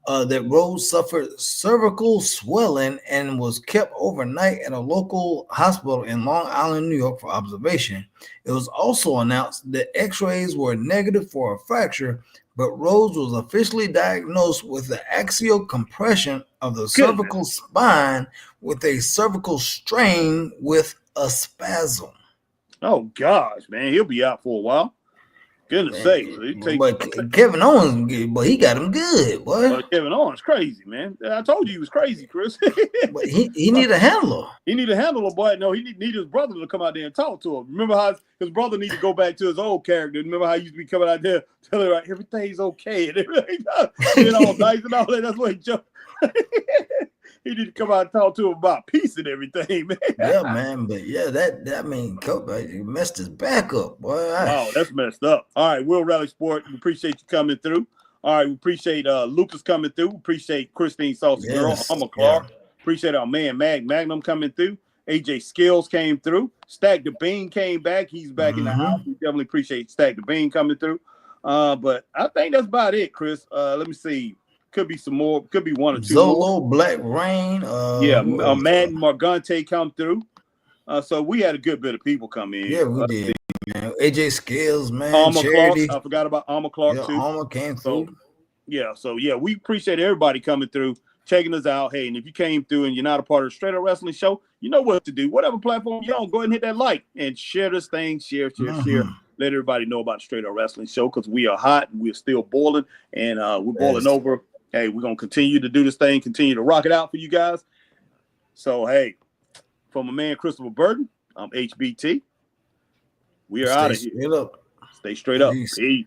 C: that Rhodes suffered cervical swelling and was kept overnight at a local hospital in Long Island, New York for observation. It was also announced that x-rays were negative for a fracture, but Rhodes was officially diagnosed with the axial compression of the cervical spine with a cervical strain with a spasm.
B: Oh, gosh, man. He'll be out for a while. Goodness sake.
C: But Kevin Owens, he got him good, boy.
B: Kevin Owens crazy, man. I told you he was crazy, Chris.
C: But he need a handler.
B: He need a handler, boy. No, he need his brother to come out there and talk to him. Remember how his brother need to go back to his old character. Remember how he used to be coming out there telling her, like, everything's okay and everything, all nice and all that. That's what he jumped. He need to come out and talk to him about peace and everything, man.
C: Yeah, man. But yeah, he messed his back up, boy.
B: Wow, that's messed up. All right, Will Rally Sport, we appreciate you coming through. All right, we appreciate Lucas coming through. We appreciate Christine Sauce Girl. I'm a Clark. Appreciate our man Magnum coming through. AJ Skills came through. Stack the Bean came back. He's back in the house. We definitely appreciate Stack the Bean coming through. But I think that's about it, Chris. Let me see. Could be some more. Could be one or two.
C: Zolo, Black Rain.
B: Madden Margante come through. So we had a good bit of people come in.
C: Yeah, we did. Man. AJ Skills, man.
B: Alma Clark.
C: Charity.
B: I forgot about Alma Clark
C: Yeah,
B: too.
C: Alma came
B: So
C: through.
B: yeah, we appreciate everybody coming through, checking us out. Hey, and if you came through and you're not a part of the Straight Up Wrestling Show, you know what to do. Whatever platform you're on, go ahead and hit that like and share this thing. Share. Let everybody know about the Straight Up Wrestling Show because we are hot and we're still boiling and we're boiling over. Hey, we're gonna continue to do this thing, continue to rock it out for you guys. So hey, from my man Christopher Burton, I'm HBT. We are out of here.
C: Straight up.
B: Stay straight up.
C: Peace.
B: Peace.